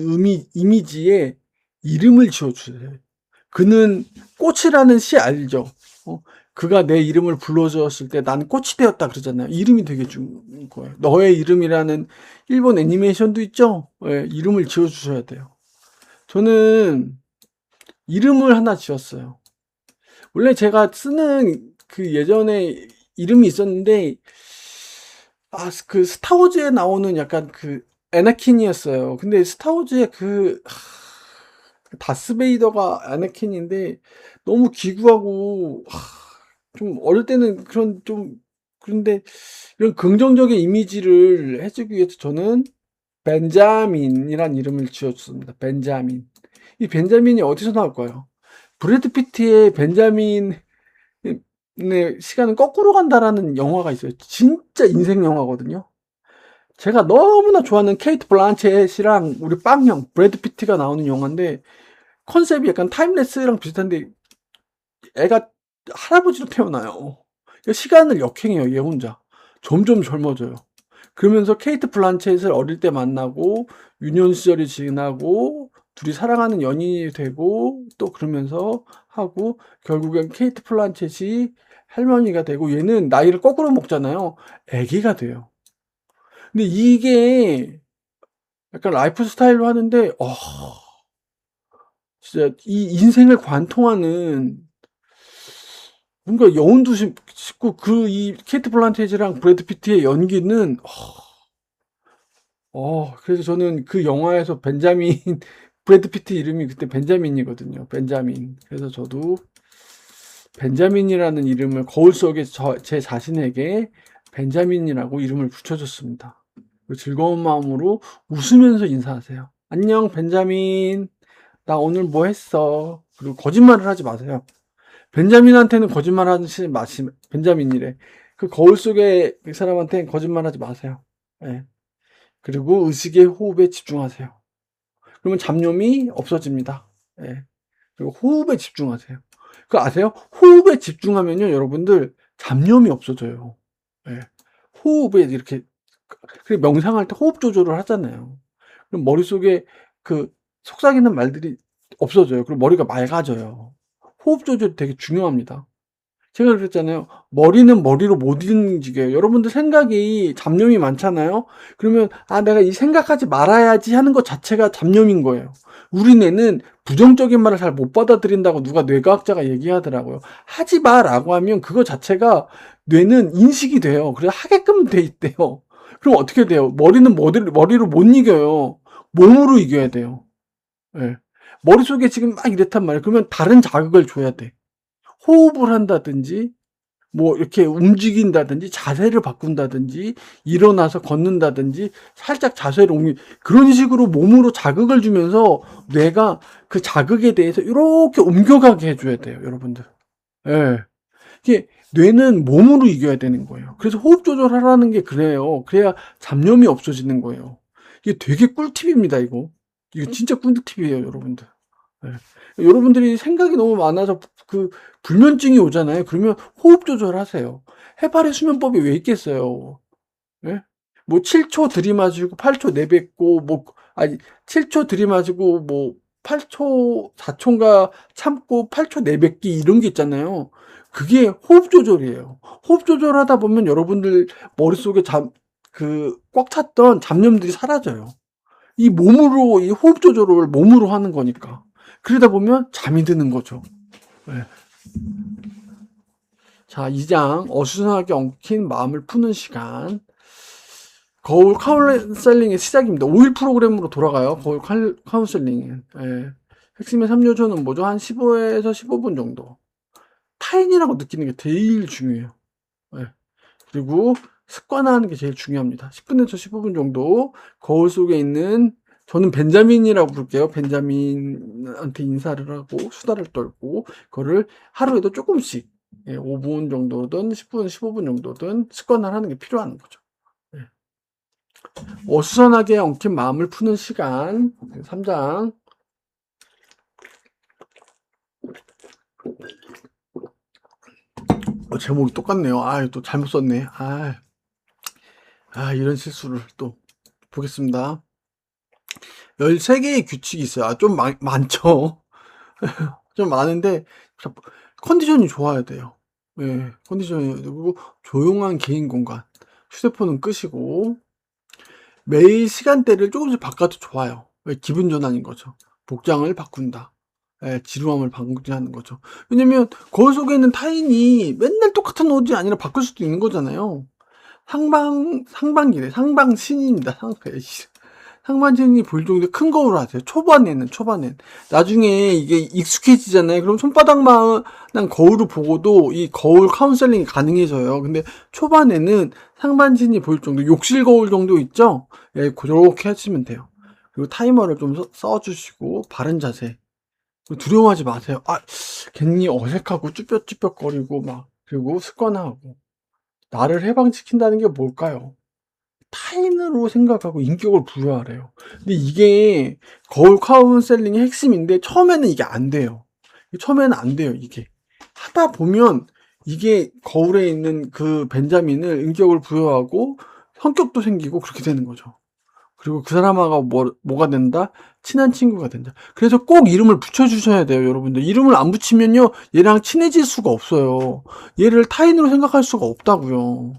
이미지에 이름을 지어주세요. 그는 꽃이라는 시 알죠? 그가 내 이름을 불러주었을 때 난 꽃이 되었다 그러잖아요. 이름이 되게 중요한 거예요. 너의 이름이라는 일본 애니메이션도 있죠? 네, 이름을 지어주셔야 돼요. 저는 이름을 하나 지었어요. 원래 제가 쓰는 그 예전에 이름이 있었는데, 그 스타워즈에 나오는 약간 그 애나킨이었어요. 근데 스타워즈의 다스베이더가 애나킨인데 너무 기구하고 좀 어릴 때는 그런데 이런 긍정적인 이미지를 해주기 위해서 저는 벤자민이란 이름을 지었습니다. 벤자민. 이 벤자민이 어디서 나올까요? 브래드 피트의 벤자민의 시간은 거꾸로 간다라는 영화가 있어요. 진짜 인생 영화거든요. 제가 너무나 좋아하는 케이트 블란쳇이랑 우리 빵형 브래드 피트가 나오는 영화인데 컨셉이 약간 타임레스랑 비슷한데 애가 할아버지로 태어나요. 시간을 역행해요. 얘 혼자. 점점 젊어져요. 그러면서 케이트 블란쳇을 어릴 때 만나고 유년 시절이 지나고 둘이 사랑하는 연인이 되고 또 그러면서 하고 결국엔 케이트 블란쳇이 할머니가 되고 얘는 나이를 거꾸로 먹잖아요. 아기가 돼요. 근데 이게 약간 라이프 스타일로 하는데 진짜 이 인생을 관통하는 뭔가 여운도 싶고 이 케이트 블란쳇이랑 브래드 피트의 연기는 그래서 저는 그 영화에서 벤자민 브래드 피트 이름이 그때 벤자민이거든요. 벤자민. 그래서 저도 벤자민이라는 이름을 거울 속에 제 자신에게 벤자민이라고 이름을 붙여줬습니다. 즐거운 마음으로 웃으면서 인사하세요. 안녕 벤자민. 나 오늘 뭐 했어? 그리고 거짓말을 하지 마세요. 벤자민한테는 거짓말 하지 마시 벤자민이래. 그 거울 속에 그 사람한테는 거짓말 하지 마세요. 네. 그리고 의식의 호흡에 집중하세요. 그러면 잡념이 없어집니다. 네. 그리고 호흡에 집중하세요. 그거 아세요? 호흡에 집중하면요, 여러분들 잡념이 없어져요. 네. 호흡에 이렇게 명상할 때 호흡 조절을 하잖아요. 그럼 머릿속에 그 속삭이는 말들이 없어져요. 그리고 머리가 맑아져요. 호흡 조절이 되게 중요합니다. 제가 그랬잖아요. 머리는 머리로 못 움직여요. 여러분들 생각이 잡념이 많잖아요. 그러면 내가 이 생각하지 말아야지 하는 것 자체가 잡념인 거예요. 우리 뇌는 부정적인 말을 잘 못 받아들인다고 누가 뇌과학자가 얘기하더라고요. 하지 마라고 하면 그거 자체가 뇌는 인식이 돼요. 그래서 하게끔 돼 있대요. 그럼 어떻게 돼요? 머리는 머리로 못 이겨요. 몸으로 이겨야 돼요. 네. 머릿속에 지금 막 이랬단 말이에요. 그러면 다른 자극을 줘야 돼. 호흡을 한다든지 뭐 이렇게 움직인다든지 자세를 바꾼다든지 일어나서 걷는다든지 살짝 자세를 그런 식으로 몸으로 자극을 주면서 뇌가 그 자극에 대해서 이렇게 옮겨가게 해줘야 돼요, 여러분들. 예. 이게 뇌는 몸으로 이겨야 되는 거예요. 그래서 호흡 조절하라는 게 그래요. 그래야 잡념이 없어지는 거예요. 이게 되게 꿀팁입니다, 이거. 이거 진짜 꿀팁이에요, 여러분들. 예. 여러분들이 생각이 너무 많아서 불면증이 오잖아요. 그러면 호흡 조절하세요. 해발의 수면법이 왜 있겠어요? 예? 뭐 7초 들이마시고 8초 내뱉고 7초 들이마시고 8초 4초인가 참고 8초 내뱉기 이런 게 있잖아요. 그게 호흡 조절이에요. 호흡 조절하다 보면 여러분들 머릿속에 꽉 찼던 잡념들이 사라져요. 이 호흡 조절을 몸으로 하는 거니까. 그러다 보면 잠이 드는 거죠. 네. 자, 2장 어수선하게 엉킨 마음을 푸는 시간. 거울 카운셀링의 시작입니다. 5일 프로그램으로 돌아가요. 거울 카운셀링은. 예. 핵심의 3요소는 뭐죠? 한 15에서 15분 정도. 타인이라고 느끼는 게 제일 중요해요. 예. 그리고 습관화하는 게 제일 중요합니다. 10분에서 15분 정도 거울 속에 있는 저는 벤자민이라고 부를게요. 벤자민한테 인사를 하고 수다를 떨고 그거를 하루에도 조금씩 5분 정도든 10분, 15분 정도든 습관화하는 게 필요한 거죠. 어수선하게 엉킨 마음을 푸는 시간 3장. 제목이 똑같네요. 또 잘못 썼네. 이런 실수를 또 보겠습니다. 13개의 규칙이 있어요. 좀 많죠. 좀 많은데 컨디션이 좋아야 돼요. 컨디션이 그리고 조용한 개인 공간. 휴대폰은 끄시고 매일 시간대를 조금씩 바꿔도 좋아요. 기분 전환인 거죠. 복장을 바꾼다. 지루함을 방지하는 거죠. 왜냐면 거울 속에 있는 타인이 맨날 똑같은 옷이 아니라 바꿀 수도 있는 거잖아요. 상방신입니다. 상반신이 보일 정도의 큰 거울을 하세요. 초반에는. 나중에 이게 익숙해지잖아요. 그럼 손바닥만한 거울을 보고도 이 거울 카운셀링이 가능해져요. 근데 초반에는 상반신이 보일 정도, 욕실 거울 정도 있죠? 그렇게 하시면 돼요. 그리고 타이머를 좀 써주시고, 바른 자세. 두려워하지 마세요. 괜히 어색하고 쭈뼛쭈뼛거리고 그리고 습관화하고. 나를 해방시킨다는 게 뭘까요? 타인으로 생각하고 인격을 부여하래요. 근데 이게 거울 카운셀링의 핵심인데 처음에는 이게 안 돼요. 이게. 하다 보면 이게 거울에 있는 그 벤자민을 인격을 부여하고 성격도 생기고 그렇게 되는 거죠. 그리고 그 사람하고 뭐가 된다? 친한 친구가 된다. 그래서 꼭 이름을 붙여주셔야 돼요, 여러분들. 이름을 안 붙이면요, 얘랑 친해질 수가 없어요. 얘를 타인으로 생각할 수가 없다고요.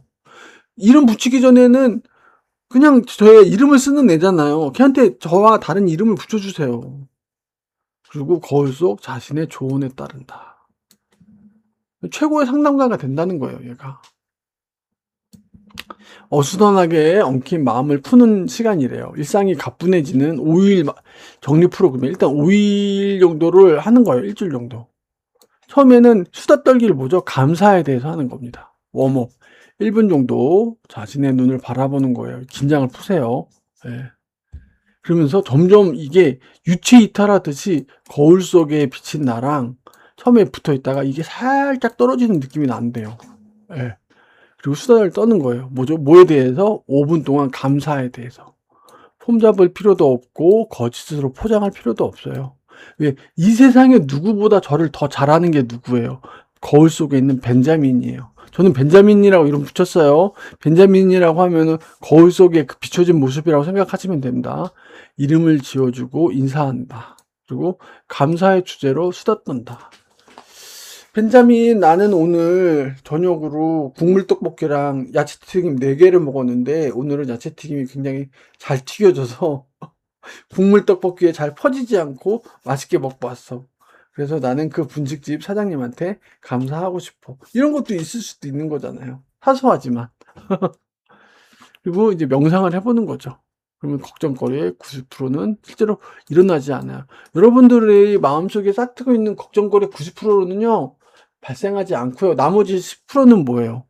이름 붙이기 전에는 그냥 저의 이름을 쓰는 애잖아요. 걔한테 저와 다른 이름을 붙여주세요. 그리고 거울 속 자신의 조언에 따른다. 최고의 상담가가 된다는 거예요, 얘가. 어수선하게 엉킨 마음을 푸는 시간이래요. 일상이 가뿐해지는 5일 정리 프로그램. 일단 5일 정도를 하는 거예요. 일주일 정도. 처음에는 수다 떨기를 뭐죠? 감사에 대해서 하는 겁니다. 웜업. 1분 정도 자신의 눈을 바라보는 거예요. 긴장을 푸세요. 그러면서 점점 이게 유체 이탈하듯이 거울 속에 비친 나랑 처음에 붙어 있다가 이게 살짝 떨어지는 느낌이 난대요. 그리고 수다를 떠는 거예요. 뭐죠? 뭐에 대해서? 5분 동안 감사에 대해서. 폼 잡을 필요도 없고 거짓으로 포장할 필요도 없어요. 왜? 이 세상에 누구보다 저를 더 잘하는 게 누구예요? 거울 속에 있는 벤자민이에요. 저는 벤자민이라고 이름 붙였어요. 벤자민이라고 하면은 거울 속에 그 비춰진 모습이라고 생각하시면 됩니다. 이름을 지어주고 인사한다. 그리고 감사의 주제로 수다 떤다. 벤자민, 나는 오늘 저녁으로 국물떡볶이랑 야채튀김 4개를 먹었는데 오늘은 야채튀김이 굉장히 잘 튀겨져서 국물떡볶이에 잘 퍼지지 않고 맛있게 먹고 왔어. 그래서 나는 그 분식집 사장님한테 감사하고 싶어. 이런 것도 있을 수도 있는 거잖아요. 사소하지만. 그리고 이제 명상을 해보는 거죠. 그러면 걱정거리의 90%는 실제로 일어나지 않아요. 여러분들의 마음속에 싹트고 있는 걱정거리의 90%는요. 발생하지 않고요. 나머지 10%는 뭐예요?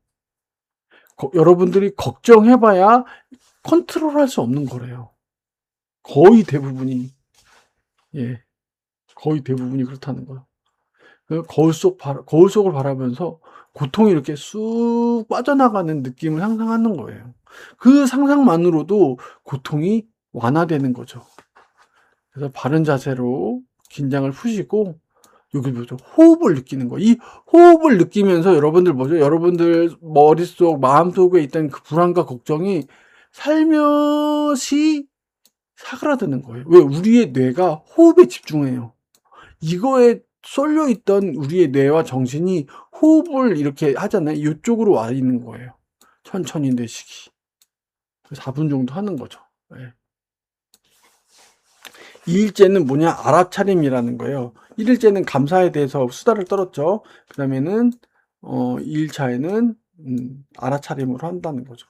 여러분들이 걱정해봐야 컨트롤할 수 없는 거래요. 거의 대부분이 그렇다는 거예요. 거울 속을 바라면서 고통이 이렇게 쑥 빠져나가는 느낌을 상상하는 거예요. 그 상상만으로도 고통이 완화되는 거죠. 그래서 바른 자세로 긴장을 푸시고 여기 뭐죠? 호흡을 느끼는 거. 이 호흡을 느끼면서 여러분들 뭐죠? 여러분들 머릿속, 마음속에 있던 그 불안과 걱정이 살며시 사그라드는 거예요. 왜? 우리의 뇌가 호흡에 집중해요. 이거에 쏠려 있던 우리의 뇌와 정신이 호흡을 이렇게 하잖아요. 이쪽으로 와 있는 거예요. 천천히 내쉬기. 4분 정도 하는 거죠. 2일째는 뭐냐? 알아차림이라는 거예요. 1일째는 감사에 대해서 수다를 떨었죠. 그 다음에는 2일차에는 알아차림으로 한다는 거죠.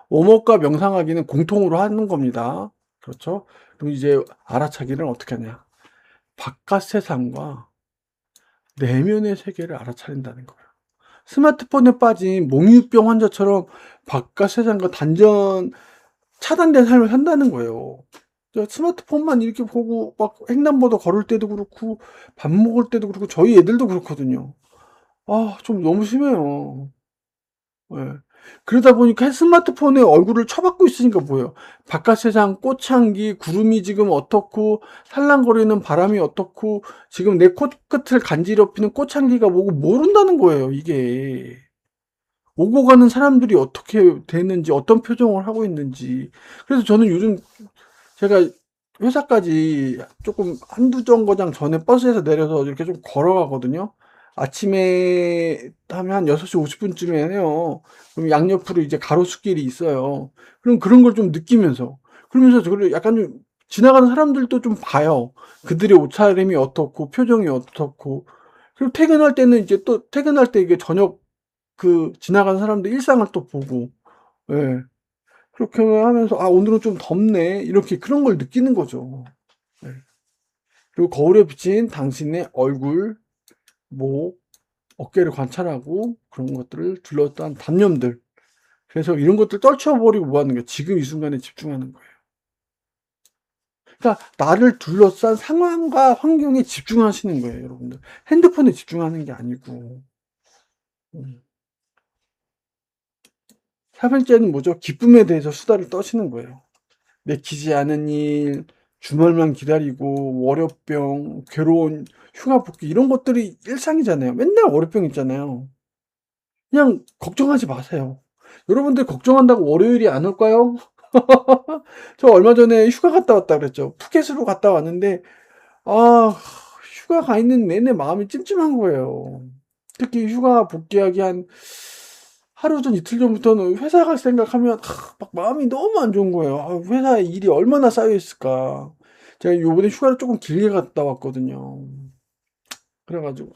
웜업과 명상하기는 공통으로 하는 겁니다. 그렇죠? 그럼 이제 알아차기는 어떻게 하냐? 바깥 세상과 내면의 세계를 알아차린다는 거예요. 스마트폰에 빠진 몽유병 환자처럼 바깥 세상과 차단된 삶을 산다는 거예요. 스마트폰만 이렇게 보고 막 횡단보도 걸을 때도 그렇고 밥 먹을 때도 그렇고 저희 애들도 그렇거든요. 좀 너무 심해요. 예. 그러다 보니까 스마트폰에 얼굴을 처박고 있으니까 뭐예요? 바깥 세상 꽃향기, 구름이 지금 어떻고, 살랑거리는 바람이 어떻고, 지금 내 코끝을 간지럽히는 꽃향기가 뭐고 모른다는 거예요, 이게. 오고 가는 사람들이 어떻게 되는지, 어떤 표정을 하고 있는지. 그래서 저는 요즘 제가 회사까지 조금 한두 정거장 전에 버스에서 내려서 이렇게 좀 걸어가거든요. 아침에 하면 한 6시 50분쯤에 해요. 그럼 양옆으로 이제 가로수길이 있어요. 그럼 그런 걸 좀 느끼면서, 그러면서 저를 약간 좀 지나가는 사람들도 좀 봐요. 그들의 옷차림이 어떻고, 표정이 어떻고. 그리고 퇴근할 때는 이제 또 퇴근할 때 이게 저녁 지나가는 사람들 일상을 또 보고, 예. 그렇게 하면서 '아 오늘은 좀 덥네.' 이렇게 그런 걸 느끼는 거죠. 네. 그리고 거울에 비친 당신의 얼굴, 목, 어깨를 관찰하고 그런 것들을 둘러싼 단념들. 그래서 이런 것들 떨쳐버리고 뭐 하는 거예요? 지금 이 순간에 집중하는 거예요. 그러니까 나를 둘러싼 상황과 환경에 집중하시는 거예요, 여러분들. 핸드폰에 집중하는 게 아니고. 음. 4번째는 뭐죠? 기쁨에 대해서 수다를 떠시는 거예요. 내키지 않은 일, 주말만 기다리고, 월요병, 괴로운 휴가 복귀, 이런 것들이 일상이잖아요. 맨날 월요병 있잖아요. 그냥 걱정하지 마세요. 여러분들 걱정한다고 월요일이 안 올까요? 저 얼마 전에 휴가 갔다 왔다 그랬죠. 푸켓으로 갔다 왔는데, 아, 휴가 가 있는 내내 마음이 찜찜한 거예요. 특히 휴가 복귀하기 한 하루 전, 이틀 전부터는 회사 갈 생각하면 막 마음이 너무 안 좋은 거예요. 회사에 일이 얼마나 쌓여 있을까. 제가 요번에 휴가를 조금 길게 갔다 왔거든요. 그래가지고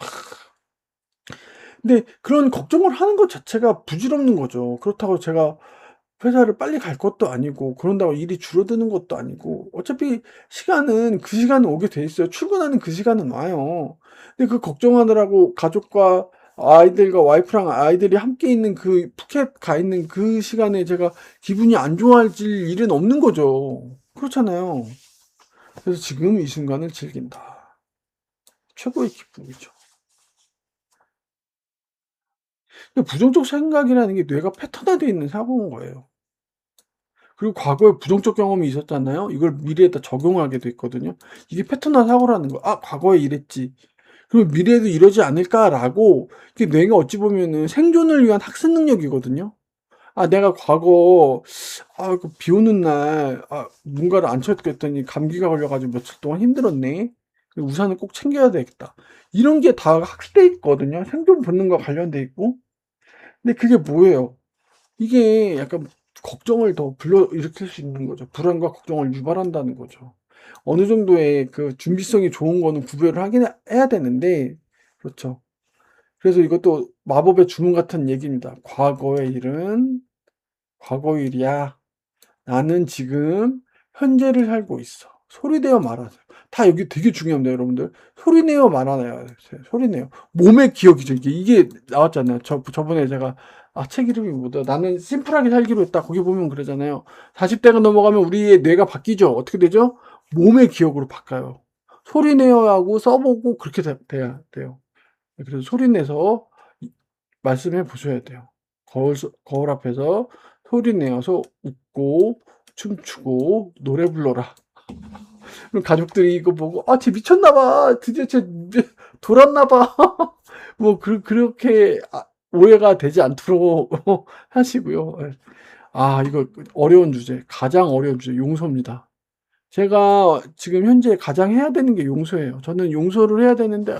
근데 그런 걱정을 하는 것 자체가 부질없는 거죠. 그렇다고 제가 회사를 빨리 갈 것도 아니고, 그런다고 일이 줄어드는 것도 아니고, 어차피 시간은 그 시간은 오게 돼 있어요. 출근하는 그 시간은 와요. 근데 그 걱정하느라고 가족과 아이들과 와이프랑 아이들이 함께 있는 그 푸켓 가 있는 그 시간에 제가 기분이 안 좋아질 일은 없는 거죠. 그렇잖아요. 그래서 지금 이 순간을 즐긴다. 최고의 기쁨이죠. 근데 부정적 생각이라는 게 뇌가 패턴화되어 있는 사고인 거예요. 그리고 과거에 부정적 경험이 있었잖아요. 이걸 미래에다 적용하게 됐거든요. 이게 패턴화 사고라는 거. '아 과거에 이랬지. 그럼 미래에도 이러지 않을까?'라고, 이게 뇌가 어찌 보면은 생존을 위한 학습 능력이거든요. 내가 과거 비 오는 날 뭔가를 안 챙겼더니 감기가 걸려 가지고 며칠 동안 힘들었네. 우산을 꼭 챙겨야 되겠다. 이런 게 다 학습돼 있거든요. 생존 본능과 관련돼 있고. 근데 그게 뭐예요? 이게 약간 걱정을 더 불러일으킬 수 있는 거죠. 불안과 걱정을 유발한다는 거죠. 어느 정도의 그 준비성이 좋은 거는 구별을 하긴 해야 되는데, 그렇죠. 그래서 이것도 마법의 주문 같은 얘기입니다. 과거의 일은 과거 일이야. 나는 지금 현재를 살고 있어. 소리내어 말하세요. 다 여기 되게 중요합니다, 여러분들. 소리내어 말하세요. 소리내어. 몸의 기억이죠. 이게 나왔잖아요. 저번에 제가 책 이름이 뭐다. 나는 심플하게 살기로 했다. 거기 보면 그러잖아요. 40대가 넘어가면 우리의 뇌가 바뀌죠. 어떻게 되죠? 몸의 기억으로 바뀌어요. 소리내어 하고 써보고 그렇게 돼야 돼요. 그래서 소리내서 말씀해 보셔야 돼요. 거울 앞에서 소리 내어서 웃고 춤추고 노래 불러라. 그럼 가족들이 이거 보고 쟤 미쳤나 봐. 드디어 쟤 돌았나 봐. 뭐 그렇게 오해가 되지 않도록 하시고요. 예. 이거 어려운 주제, 가장 어려운 주제 용서입니다. 제가 지금 현재 가장 해야 되는 게 용서예요. 저는 용서를 해야 되는데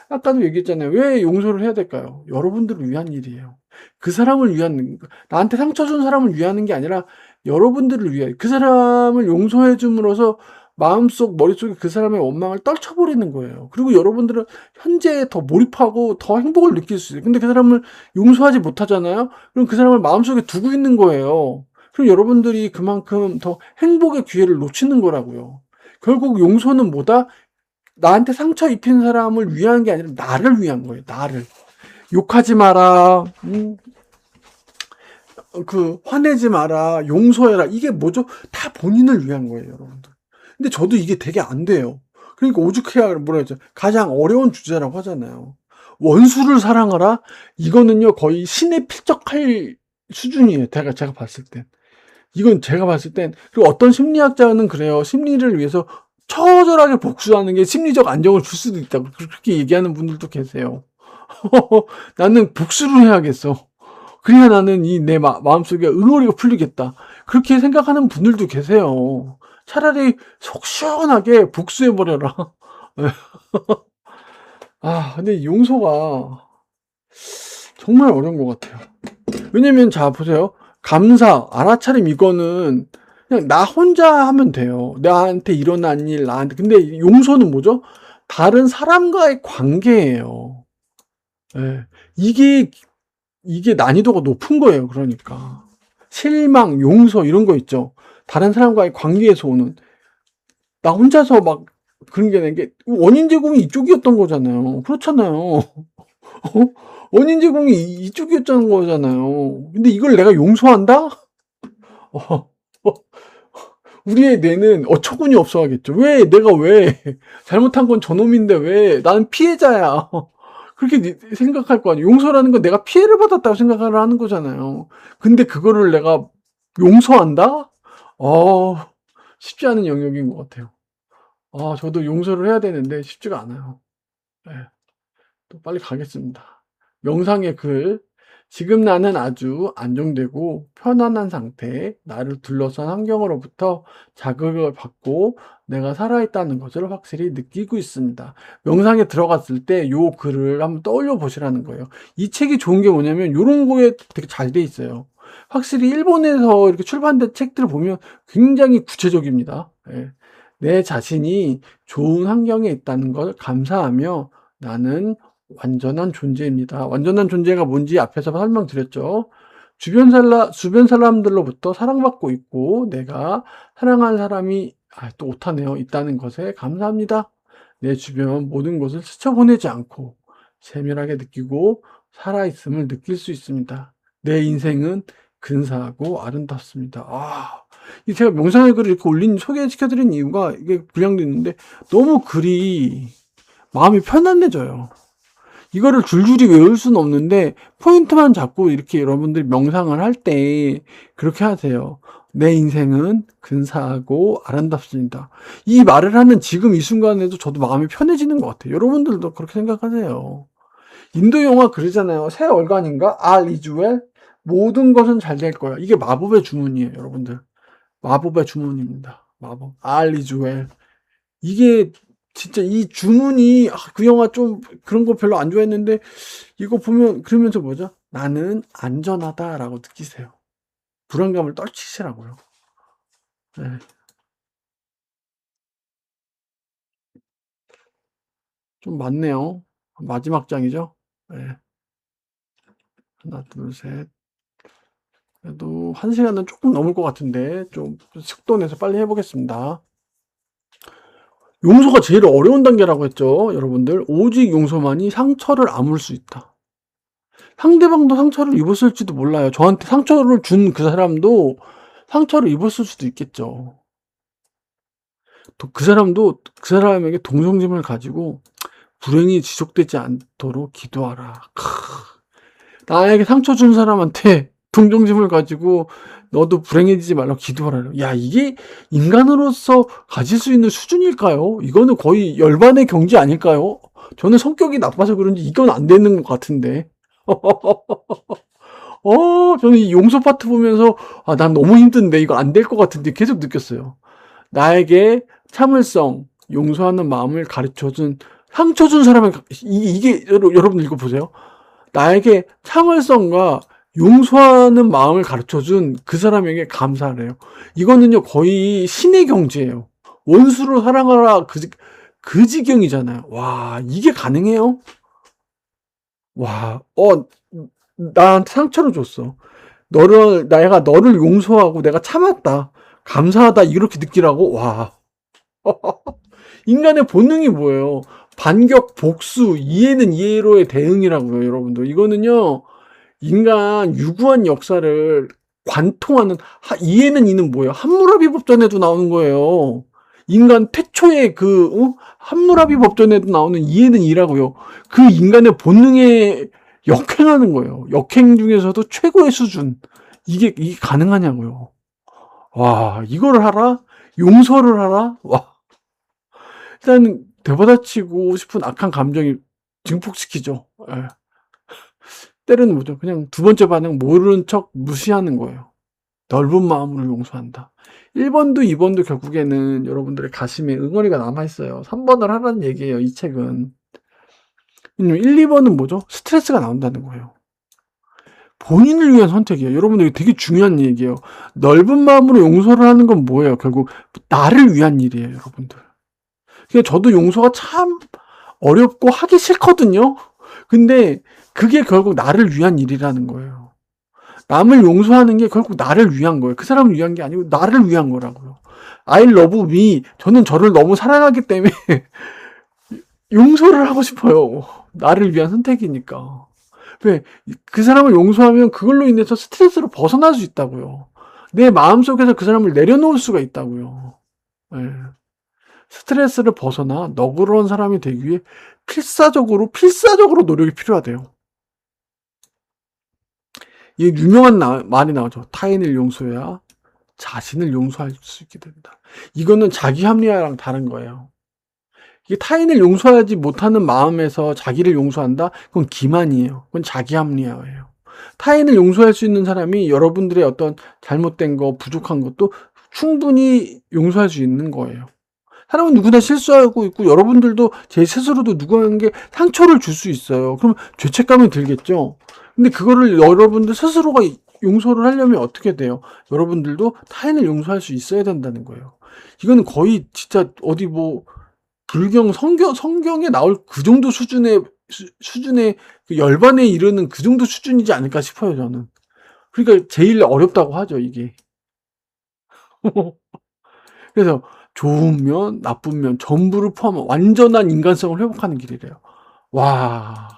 아까도 얘기했잖아요. 왜 용서를 해야 될까요? 여러분들을 위한 일이에요. 그 사람을 위한, 나한테 상처 준 사람을 위하는 게 아니라 여러분들을 위해, 그 사람을 용서해 줌으로써 마음속, 머릿속에 그 사람의 원망을 떨쳐버리는 거예요. 그리고 여러분들은 현재에 더 몰입하고 더 행복을 느낄 수 있어요. 근데 그 사람을 용서하지 못하잖아요? 그럼 그 사람을 마음속에 두고 있는 거예요. 그럼 여러분들이 그만큼 더 행복의 기회를 놓치는 거라고요. 결국 용서는 뭐다? 나한테 상처 입힌 사람을 위한 게 아니라 나를 위한 거예요. 나를. 욕하지 마라. 화내지 마라. 용서해라. 이게 뭐죠? 다 본인을 위한 거예요, 여러분들. 근데 저도 이게 되게 안 돼요. 그러니까 오죽해야 뭐라 했죠. 가장 어려운 주제라고 하잖아요. 원수를 사랑하라? 이거는요, 거의 신에 필적할 수준이에요. 제가 봤을 땐. 이건 제가 봤을 땐, 그리고 어떤 심리학자는 그래요. 심리를 위해서 처절하게 복수하는 게 심리적 안정을 줄 수도 있다고 그렇게 얘기하는 분들도 계세요. 나는 복수를 해야겠어. 그래야 나는 이 내 마음속에 응어리가 풀리겠다. 그렇게 생각하는 분들도 계세요. 차라리 속 시원하게 복수해버려라. 근데 용서가 정말 어려운 것 같아요. 왜냐면, 자, 보세요. 감사, 알아차림, 이거는 그냥 나 혼자 하면 돼요. 나한테 일어난 일, 나한테. 근데 용서는 뭐죠? 다른 사람과의 관계예요. 예. 이게 난이도가 높은 거예요. 그러니까. 실망, 용서, 이런 거 있죠. 다른 사람과의 관계에서 오는. 나 혼자서 막 그런 게 아니라, 원인 제공이 이쪽이었던 거잖아요. 그렇잖아요. 원인 제공이 이쪽이었던 거잖아요. 근데 이걸 내가 용서한다? 어, 우리의 뇌는 어처구니 없어 하겠죠. 내가 잘못한 건 저놈인데 왜 나는 피해자야. 그렇게 생각할 거 아니에요. 용서라는 건 내가 피해를 받았다고 생각을 하는 거잖아요. 근데 그거를 내가 용서한다? 쉽지 않은 영역인 것 같아요. 저도 용서를 해야 되는데 쉽지가 않아요. 네. 또 빨리 가겠습니다. 명상의 글. 지금 나는 아주 안정되고 편안한 상태, 나를 둘러싼 환경으로부터 자극을 받고 내가 살아있다는 것을 확실히 느끼고 있습니다. 명상에 들어갔을 때 요 글을 한번 떠올려 보시라는 거예요. 이 책이 좋은 게 뭐냐면 요런 거에 되게 잘 돼 있어요. 확실히 일본에서 이렇게 출판된 책들을 보면 굉장히 구체적입니다. 예. 내 자신이 좋은 환경에 있다는 걸 감사하며 나는 완전한 존재입니다. 완전한 존재가 뭔지 앞에서 설명드렸죠. 주변 사람들로부터 사랑받고 있고 내가 사랑하는 사람이 또 오타네요. 있다는 것에 감사합니다. 내 주변 모든 것을 스쳐보내지 않고 세밀하게 느끼고 살아있음을 느낄 수 있습니다. 내 인생은 근사하고 아름답습니다. 제가 명상의 글을 이렇게 소개시켜드린 이유가 이게 분량도 있는데 너무 글이 마음이 편안해져요. 이거를 줄줄이 외울 수는 없는데 포인트만 잡고 이렇게 여러분들이 명상을 할 때 그렇게 하세요. 내 인생은 근사하고 아름답습니다. 이 말을 하는 지금 이 순간에도 저도 마음이 편해지는 것 같아요. 여러분들도 그렇게 생각하세요. 인도 영화 그러잖아요. 새 얼간인가? All is well. 모든 것은 잘 될 거야. 이게 마법의 주문이에요, 여러분들. 마법의 주문입니다. 마법. All is well. 이게 진짜 이 주문이 그 영화 좀 그런 거 별로 안 좋아했는데 이거 보면 그러면서 뭐죠? 나는 안전하다라고 느끼세요. 불안감을 떨치시라고요. 네. 좀 많네요. 마지막 장이죠. 네. 하나, 둘, 셋. 그래도 1시간은 조금 넘을 것 같은데 좀 속도 내서 빨리 해보겠습니다. 용서가 제일 어려운 단계라고 했죠. 여러분들. 오직 용서만이 상처를 아물 수 있다. 상대방도 상처를 입었을지도 몰라요. 저한테 상처를 준 그 사람도 상처를 입었을 수도 있겠죠. 또 그 사람도 그 사람에게 동정심을 가지고 불행이 지속되지 않도록 기도하라. 나에게 상처 준 사람한테 동정심을 가지고 너도 불행해지지 말라고 기도하라. 야, 이게 인간으로서 가질 수 있는 수준일까요? 이거는 거의 열반의 경지 아닐까요? 저는 성격이 나빠서 그런지 이건 안 되는 것 같은데. 저는 이 용서 파트 보면서 난 너무 힘든데 이거 안 될 것 같은데 계속 느꼈어요. 나에게 참을성, 용서하는 마음을 가르쳐준 상처 준 사람의 이게 여러분 읽어보세요. 나에게 참을성과 용서하는 마음을 가르쳐준 그 사람에게 감사를 해요. 이거는요 거의 신의 경지예요. 원수를 사랑하라 그 지경이잖아요. 와, 이게 가능해요? 와, 나한테 상처를 줬어. 내가 너를 용서하고 내가 참았다. 감사하다. 이렇게 느끼라고? 와. 인간의 본능이 뭐예요? 반격, 복수, 이해는 이해로의 대응이라고요, 여러분들. 이거는요, 인간 유구한 역사를 관통하는, 이해는 이는 뭐예요? 함무라비 법전에도 나오는 거예요. 인간 태초의 함무라비 법전에도 나오는 이해는 이라고요. 그 인간의 본능에 역행하는 거예요. 역행 중에서도 최고의 수준. 이게 가능하냐고요. 와, 이거를 하라? 용서를 하라? 와. 일단 되받아치고 싶은 악한 감정이 증폭시키죠. 예. 때로는 뭐죠? 그냥 두 번째 반응 모르는 척 무시하는 거예요. 넓은 마음으로 용서한다. 1번도 2번도 결국에는 여러분들의 가심에 응어리가 남아있어요. 3번을 하라는 얘기예요, 이 책은. 1, 2번은 뭐죠? 스트레스가 나온다는 거예요. 본인을 위한 선택이에요. 여러분들 되게 중요한 얘기예요. 넓은 마음으로 용서를 하는 건 뭐예요? 결국 나를 위한 일이에요, 여러분들. 그러니까 저도 용서가 참 어렵고 하기 싫거든요. 근데 그게 결국 나를 위한 일이라는 거예요. 남을 용서하는 게 결국 나를 위한 거예요. 그 사람을 위한 게 아니고 나를 위한 거라고요. I love me. 저는 저를 너무 사랑하기 때문에 용서를 하고 싶어요. 나를 위한 선택이니까. 왜? 그 사람을 용서하면 그걸로 인해서 스트레스로 벗어날 수 있다고요. 내 마음속에서 그 사람을 내려놓을 수가 있다고요. 네. 스트레스를 벗어나 너그러운 사람이 되기 위해 필사적으로 노력이 필요하대요. 이 유명한 말이 나오죠. 타인을 용서해야 자신을 용서할 수 있게 된다. 이거는 자기 합리화랑 다른 거예요. 이게 타인을 용서하지 못하는 마음에서 자기를 용서한다? 그건 기만이에요. 그건 자기 합리화예요. 타인을 용서할 수 있는 사람이 여러분들의 어떤 잘못된 거, 부족한 것도 충분히 용서할 수 있는 거예요. 사람은 누구나 실수하고 있고 여러분들도 제 스스로도 누구에게 상처를 줄 수 있어요. 그럼 죄책감이 들겠죠. 근데 그거를 여러분들 스스로가 용서를 하려면 어떻게 돼요? 여러분들도 타인을 용서할 수 있어야 된다는 거예요. 이거는 거의 진짜 어디 불경 성경에 나올 그 정도 수준의 그 열반에 이르는 그 정도 수준이지 않을까 싶어요, 저는. 그러니까 제일 어렵다고 하죠, 이게. 그래서 좋은 면, 나쁜 면 전부를 포함한 완전한 인간성을 회복하는 길이래요. 와.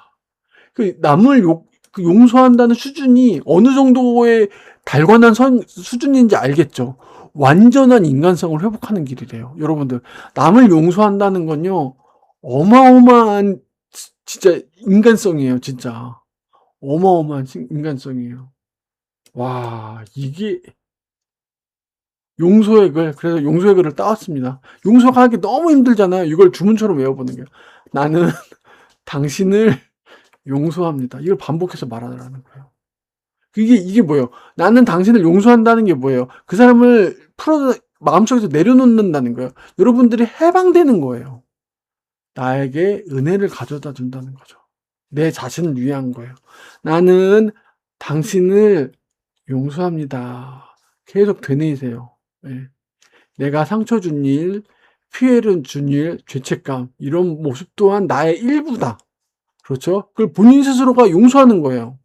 남을 용서한다는 수준이 어느 정도의 달관한 수준인지 알겠죠? 완전한 인간성을 회복하는 길이래요. 여러분들, 남을 용서한다는 건요, 어마어마한, 진짜 인간성이에요, 진짜. 어마어마한 인간성이에요. 와, 이게, 그래서 용서의 글을 따왔습니다. 용서가 하기 너무 힘들잖아요. 이걸 주문처럼 외워보는 거예요. 나는 당신을 용서합니다. 이걸 반복해서 말하라는 거예요. 이게 뭐예요? 나는 당신을 용서한다는 게 뭐예요? 그 사람을 마음속에서 내려놓는다는 거예요. 여러분들이 해방되는 거예요. 나에게 은혜를 가져다 준다는 거죠. 내 자신을 위한 거예요. 나는 당신을 용서합니다. 계속 되뇌이세요. 네. 내가 상처 준 일, 피해를 준 일, 죄책감, 이런 모습 또한 나의 일부다. 그렇죠? 그걸 본인 스스로가 용서하는 거예요.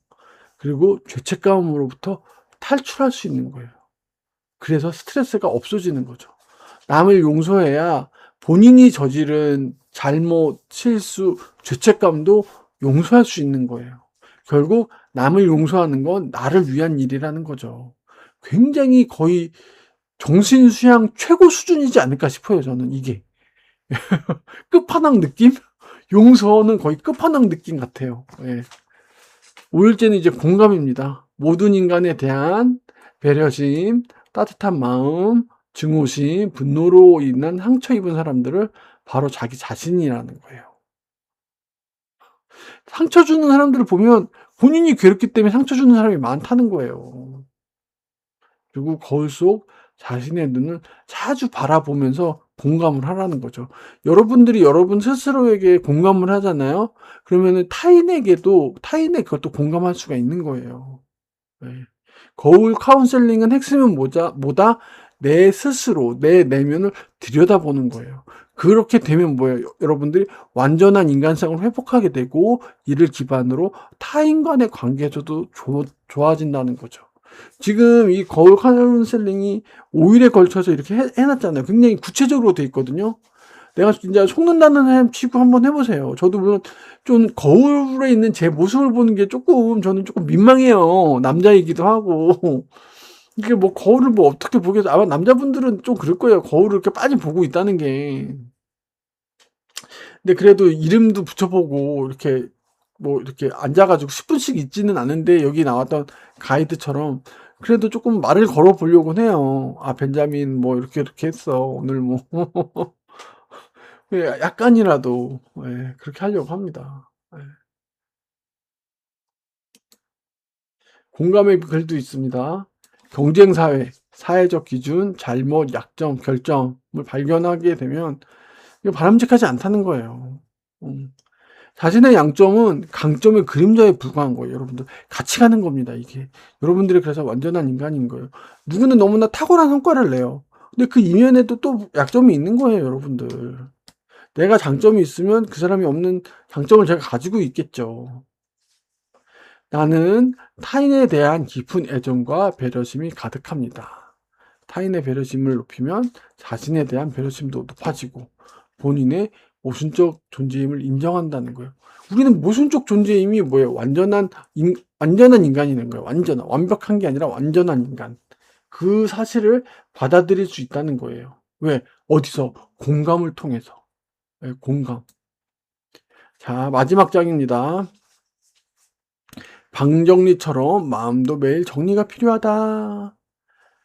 그리고 죄책감으로부터 탈출할 수 있는 거예요. 그래서 스트레스가 없어지는 거죠. 남을 용서해야 본인이 저지른 잘못, 실수, 죄책감도 용서할 수 있는 거예요. 결국 남을 용서하는 건 나를 위한 일이라는 거죠. 굉장히 거의 정신 수양 최고 수준이지 않을까 싶어요, 저는 이게. 끝판왕 느낌? 용서는 거의 끝판왕 느낌 같아요. 예. 5일째는 이제 공감입니다. 모든 인간에 대한 배려심, 따뜻한 마음, 증오심, 분노로 인한 상처 입은 사람들을 바로 자기 자신이라는 거예요. 상처 주는 사람들을 보면 본인이 괴롭기 때문에 상처 주는 사람이 많다는 거예요. 그리고 거울 속 자신의 눈을 자주 바라보면서 공감을 하라는 거죠. 여러분들이 여러분 스스로에게 공감을 하잖아요. 그러면은 타인의 그것도 공감할 수가 있는 거예요. 네. 거울 카운셀링은 핵심은 뭐다? 내 스스로, 내 내면을 들여다보는 거예요. 그렇게 되면 뭐예요? 여러분들이 완전한 인간성을 회복하게 되고, 이를 기반으로 타인 간의 관계에서도 좋아진다는 거죠. 지금 이 거울 카운셀링이 5일에 걸쳐서 이렇게 해놨잖아요. 굉장히 구체적으로 돼 있거든요. 내가 진짜 속는다는 사람 치고 한번 해보세요. 저도 물론 좀 거울에 있는 제 모습을 보는 게 저는 조금 민망해요. 남자이기도 하고. 이게 뭐 거울을 뭐 어떻게 보겠어. 아마 남자분들은 좀 그럴 거예요. 거울을 이렇게 많이 보고 있다는 게. 근데 그래도 이름도 붙여보고 이렇게 뭐 이렇게 앉아가지고 10분씩 있지는 않은데 여기 나왔던 가이드처럼 그래도 조금 말을 걸어 보려고 해요. 아, 벤자민 뭐 이렇게 했어. 오늘 뭐 약간이라도 그렇게 하려고 합니다. 공감의 글도 있습니다. 경쟁사회, 사회적 기준, 잘못, 약점, 결점을 발견하게 되면 이거 바람직하지 않다는 거예요. 자신의 양점은 강점의 그림자에 불과한 거예요. 여러분들 같이 가는 겁니다. 이게 여러분들이 그래서 완전한 인간인 거예요. 누구는 너무나 탁월한 성과를 내요. 근데 그 이면에도 또 약점이 있는 거예요. 여러분들 내가 장점이 있으면 그 사람이 없는 장점을 제가 가지고 있겠죠. 나는 타인에 대한 깊은 애정과 배려심이 가득합니다. 타인의 배려심을 높이면 자신에 대한 배려심도 높아지고 본인의 모순적 존재임을 인정한다는 거예요. 우리는 모순적 존재임이 뭐예요? 완전한 인간이는 거예요. 완벽한 게 아니라 완전한 인간. 그 사실을 받아들일 수 있다는 거예요. 왜? 어디서? 공감을 통해서. 공감. 자, 마지막 장입니다. 방정리처럼 마음도 매일 정리가 필요하다.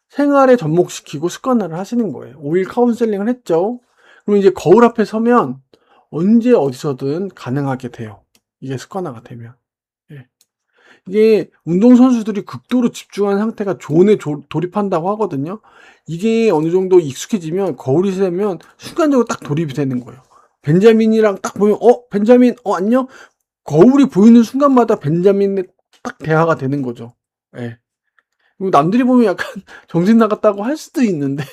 생활에 접목시키고 습관화를 하시는 거예요. 5일 카운셀링을 했죠. 그럼 이제 거울 앞에 서면 언제 어디서든 가능하게 돼요. 이게 습관화가 되면. 이게 운동선수들이 극도로 집중한 상태가 존에 돌입한다고 하거든요. 이게 어느 정도 익숙해지면 거울이 세면 순간적으로 딱 돌입이 되는 거예요. 벤자민이랑 딱 보면 벤자민 안녕? 거울이 보이는 순간마다 벤자민의 딱 대화가 되는 거죠. 예. 남들이 보면 약간 정신 나갔다고 할 수도 있는데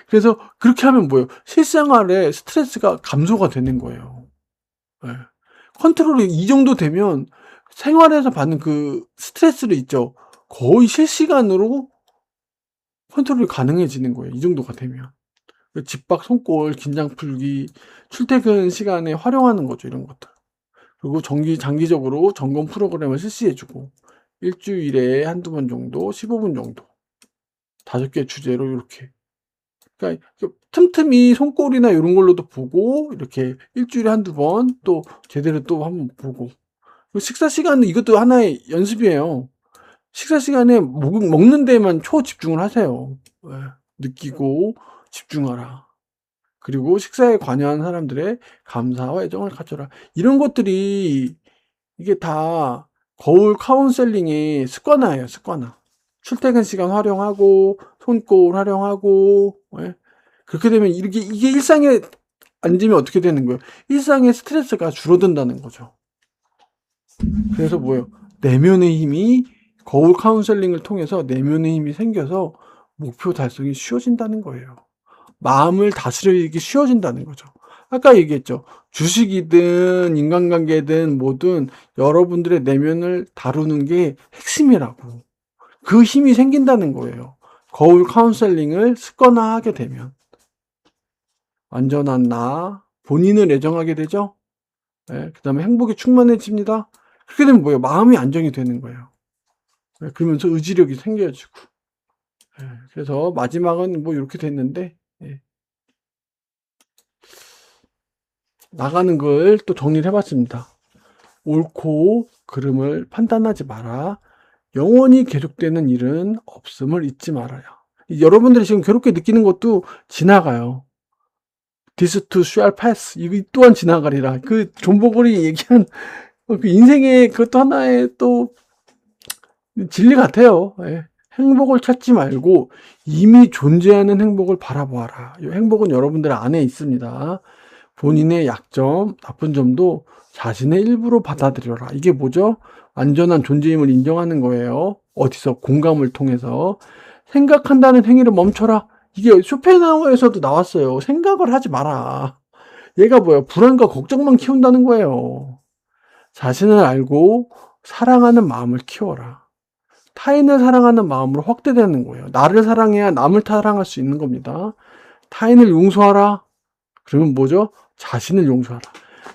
그래서 그렇게 하면 뭐예요? 실생활에 스트레스가 감소가 되는 거예요. 예. 컨트롤이 이 정도 되면 생활에서 받는 그 스트레스를 있죠. 거의 실시간으로 컨트롤이 가능해지는 거예요. 이 정도가 되면. 집밖 손꼴, 긴장 풀기, 출퇴근 시간에 활용하는 거죠. 이런 것들. 그리고 장기적으로 점검 프로그램을 실시해주고 일주일에 한두 번 정도 15분 정도 5개 주제로 이렇게 그러니까 틈틈이 손꼴이나 이런 걸로도 보고 이렇게 일주일에 한두 번 또 제대로 또 한번 보고 식사 시간은 이것도 하나의 연습이에요. 식사 시간에 먹는 데만 초집중을 하세요. 느끼고 집중하라. 그리고 식사에 관여한 사람들의 감사와 애정을 가져라. 이런 것들이 이게 다 거울 카운셀링의 습관화예요. 습관화. 출퇴근 시간 활용하고 손거울 활용하고 그렇게 되면 이게 일상에 앉으면 어떻게 되는 거예요? 일상의 스트레스가 줄어든다는 거죠. 그래서 뭐예요? 내면의 힘이 거울 카운셀링을 통해서 내면의 힘이 생겨서 목표 달성이 쉬워진다는 거예요. 마음을 다스리기 쉬워진다는 거죠. 아까 얘기했죠. 주식이든 인간관계든 뭐든 여러분들의 내면을 다루는 게 핵심이라고. 그 힘이 생긴다는 거예요. 거울 카운셀링을 습관화하게 되면. 완전한 나, 본인을 애정하게 되죠. 그 다음에 행복이 충만해집니다. 그렇게 되면 뭐예요? 마음이 안정이 되는 거예요. 그러면서 의지력이 생겨지고. 그래서 마지막은 뭐 이렇게 됐는데 나가는 걸 또 정리를 해봤습니다. 옳고 그름을 판단하지 마라. 영원히 계속되는 일은 없음을 잊지 말아요. 여러분들이 지금 괴롭게 느끼는 것도 지나가요. This too shall pass. 이 또한 지나가리라. 그 존 보글이 얘기한 그 인생의 그것도 하나의 또 진리 같아요. 행복을 찾지 말고 이미 존재하는 행복을 바라보아라. 이 행복은 여러분들 안에 있습니다. 본인의 약점, 나쁜 점도 자신의 일부로 받아들여라. 이게 뭐죠? 완전한 존재임을 인정하는 거예요. 어디서? 공감을 통해서. 생각한다는 행위를 멈춰라. 이게 쇼펜하우어에서도 나왔어요. 생각을 하지 마라. 얘가 뭐야? 불안과 걱정만 키운다는 거예요. 자신을 알고 사랑하는 마음을 키워라. 타인을 사랑하는 마음으로 확대되는 거예요. 나를 사랑해야 남을 사랑할 수 있는 겁니다. 타인을 용서하라. 그러면 뭐죠? 자신을 용서하라.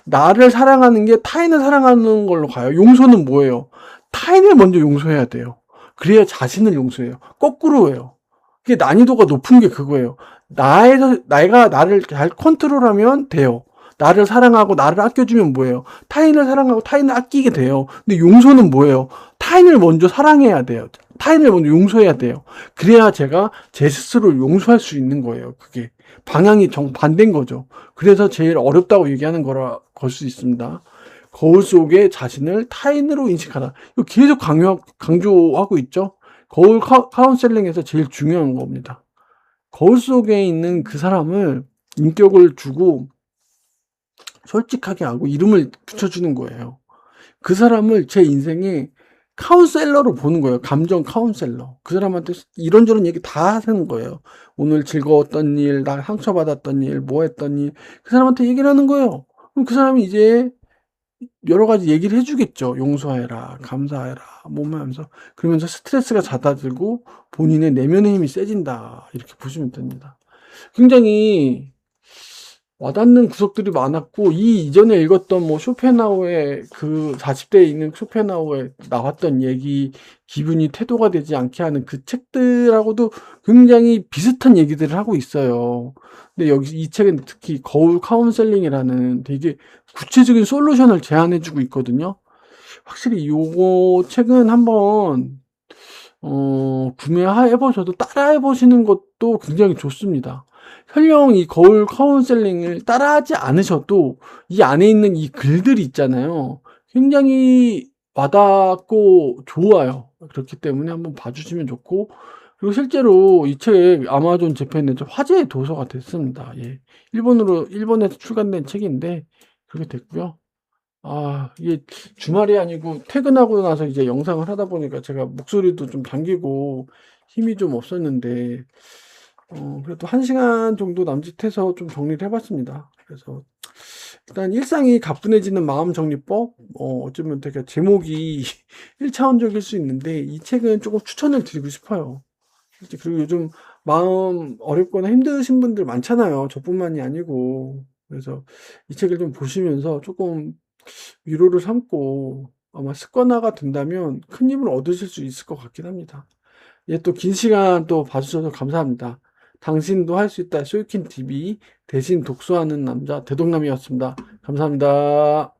나를 사랑하는 게 타인을 사랑하는 걸로 가요. 용서는 뭐예요? 타인을 먼저 용서해야 돼요. 그래야 자신을 용서해요. 거꾸로예요. 그게 난이도가 높은 게 그거예요. 내가 나를 잘 컨트롤하면 돼요. 나를 사랑하고 나를 아껴주면 뭐예요? 타인을 사랑하고 타인을 아끼게 돼요. 근데 용서는 뭐예요? 타인을 먼저 사랑해야 돼요. 타인을 먼저 용서해야 돼요. 그래야 제가 제 스스로를 용서할 수 있는 거예요. 그게 방향이 정반대인 거죠. 그래서 제일 어렵다고 얘기하는 거라 걸 수 있습니다. 거울 속의 자신을 타인으로 인식하라. 이거 계속 강조하고 있죠. 거울 카운셀링에서 제일 중요한 겁니다. 거울 속에 있는 그 사람을 인격을 주고 솔직하게 하고 이름을 붙여주는 거예요. 그 사람을 제 인생의 카운셀러로 보는 거예요. 감정 카운셀러. 그 사람한테 이런저런 얘기 다 하는 거예요. 오늘 즐거웠던 일, 나 상처받았던 일, 뭐 했던 일. 그 사람한테 얘기를 하는 거예요. 그럼 그 사람이 이제 여러 가지 얘기를 해주겠죠. 용서해라, 감사해라, 뭐 하면서. 그러면서 스트레스가 잦아들고 본인의 내면의 힘이 세진다. 이렇게 보시면 됩니다. 굉장히 와닿는 구석들이 많았고, 이 이전에 읽었던 뭐 쇼펜하우의 그 40대에 있는 쇼펜하우에 나왔던 얘기, 기분이 태도가 되지 않게 하는 그 책들하고도 굉장히 비슷한 얘기들을 하고 있어요. 근데 여기 이 책은 특히 거울 카운셀링이라는 되게 구체적인 솔루션을 제안해주고 있거든요. 확실히 요거 책은 한번 구매해보셔도 따라해보시는 것도 굉장히 좋습니다. 설령 이 거울 카운셀링을 따라하지 않으셔도 이 안에 있는 이 글들이 있잖아요. 굉장히 와닿고 좋아요. 그렇기 때문에 한번 봐주시면 좋고, 그리고 실제로 이 책 아마존 재팬에서 화제의 도서가 됐습니다. 예. 일본에서 출간된 책인데, 그렇게 됐고요. 이게 주말이 아니고 퇴근하고 나서 이제 영상을 하다 보니까 제가 목소리도 좀 잠기고 힘이 좀 없었는데, 그래도 1시간 정도 남짓해서 좀 정리를 해봤습니다. 그래서 일단 일상이 가뿐해지는 마음정리법, 어쩌면 되게 제목이 1차원적일 수 있는데 이 책은 조금 추천을 드리고 싶어요. 그리고 요즘 마음 어렵거나 힘드신 분들 많잖아요. 저뿐만이 아니고. 그래서 이 책을 좀 보시면서 조금 위로를 삼고 아마 습관화가 된다면 큰 힘을 얻으실 수 있을 것 같긴 합니다. 예, 또 긴 시간 또 봐주셔서 감사합니다. 당신도 할 수 있다 쇼이킨 TV 대신 독서하는 남자 대동남이었습니다. 감사합니다.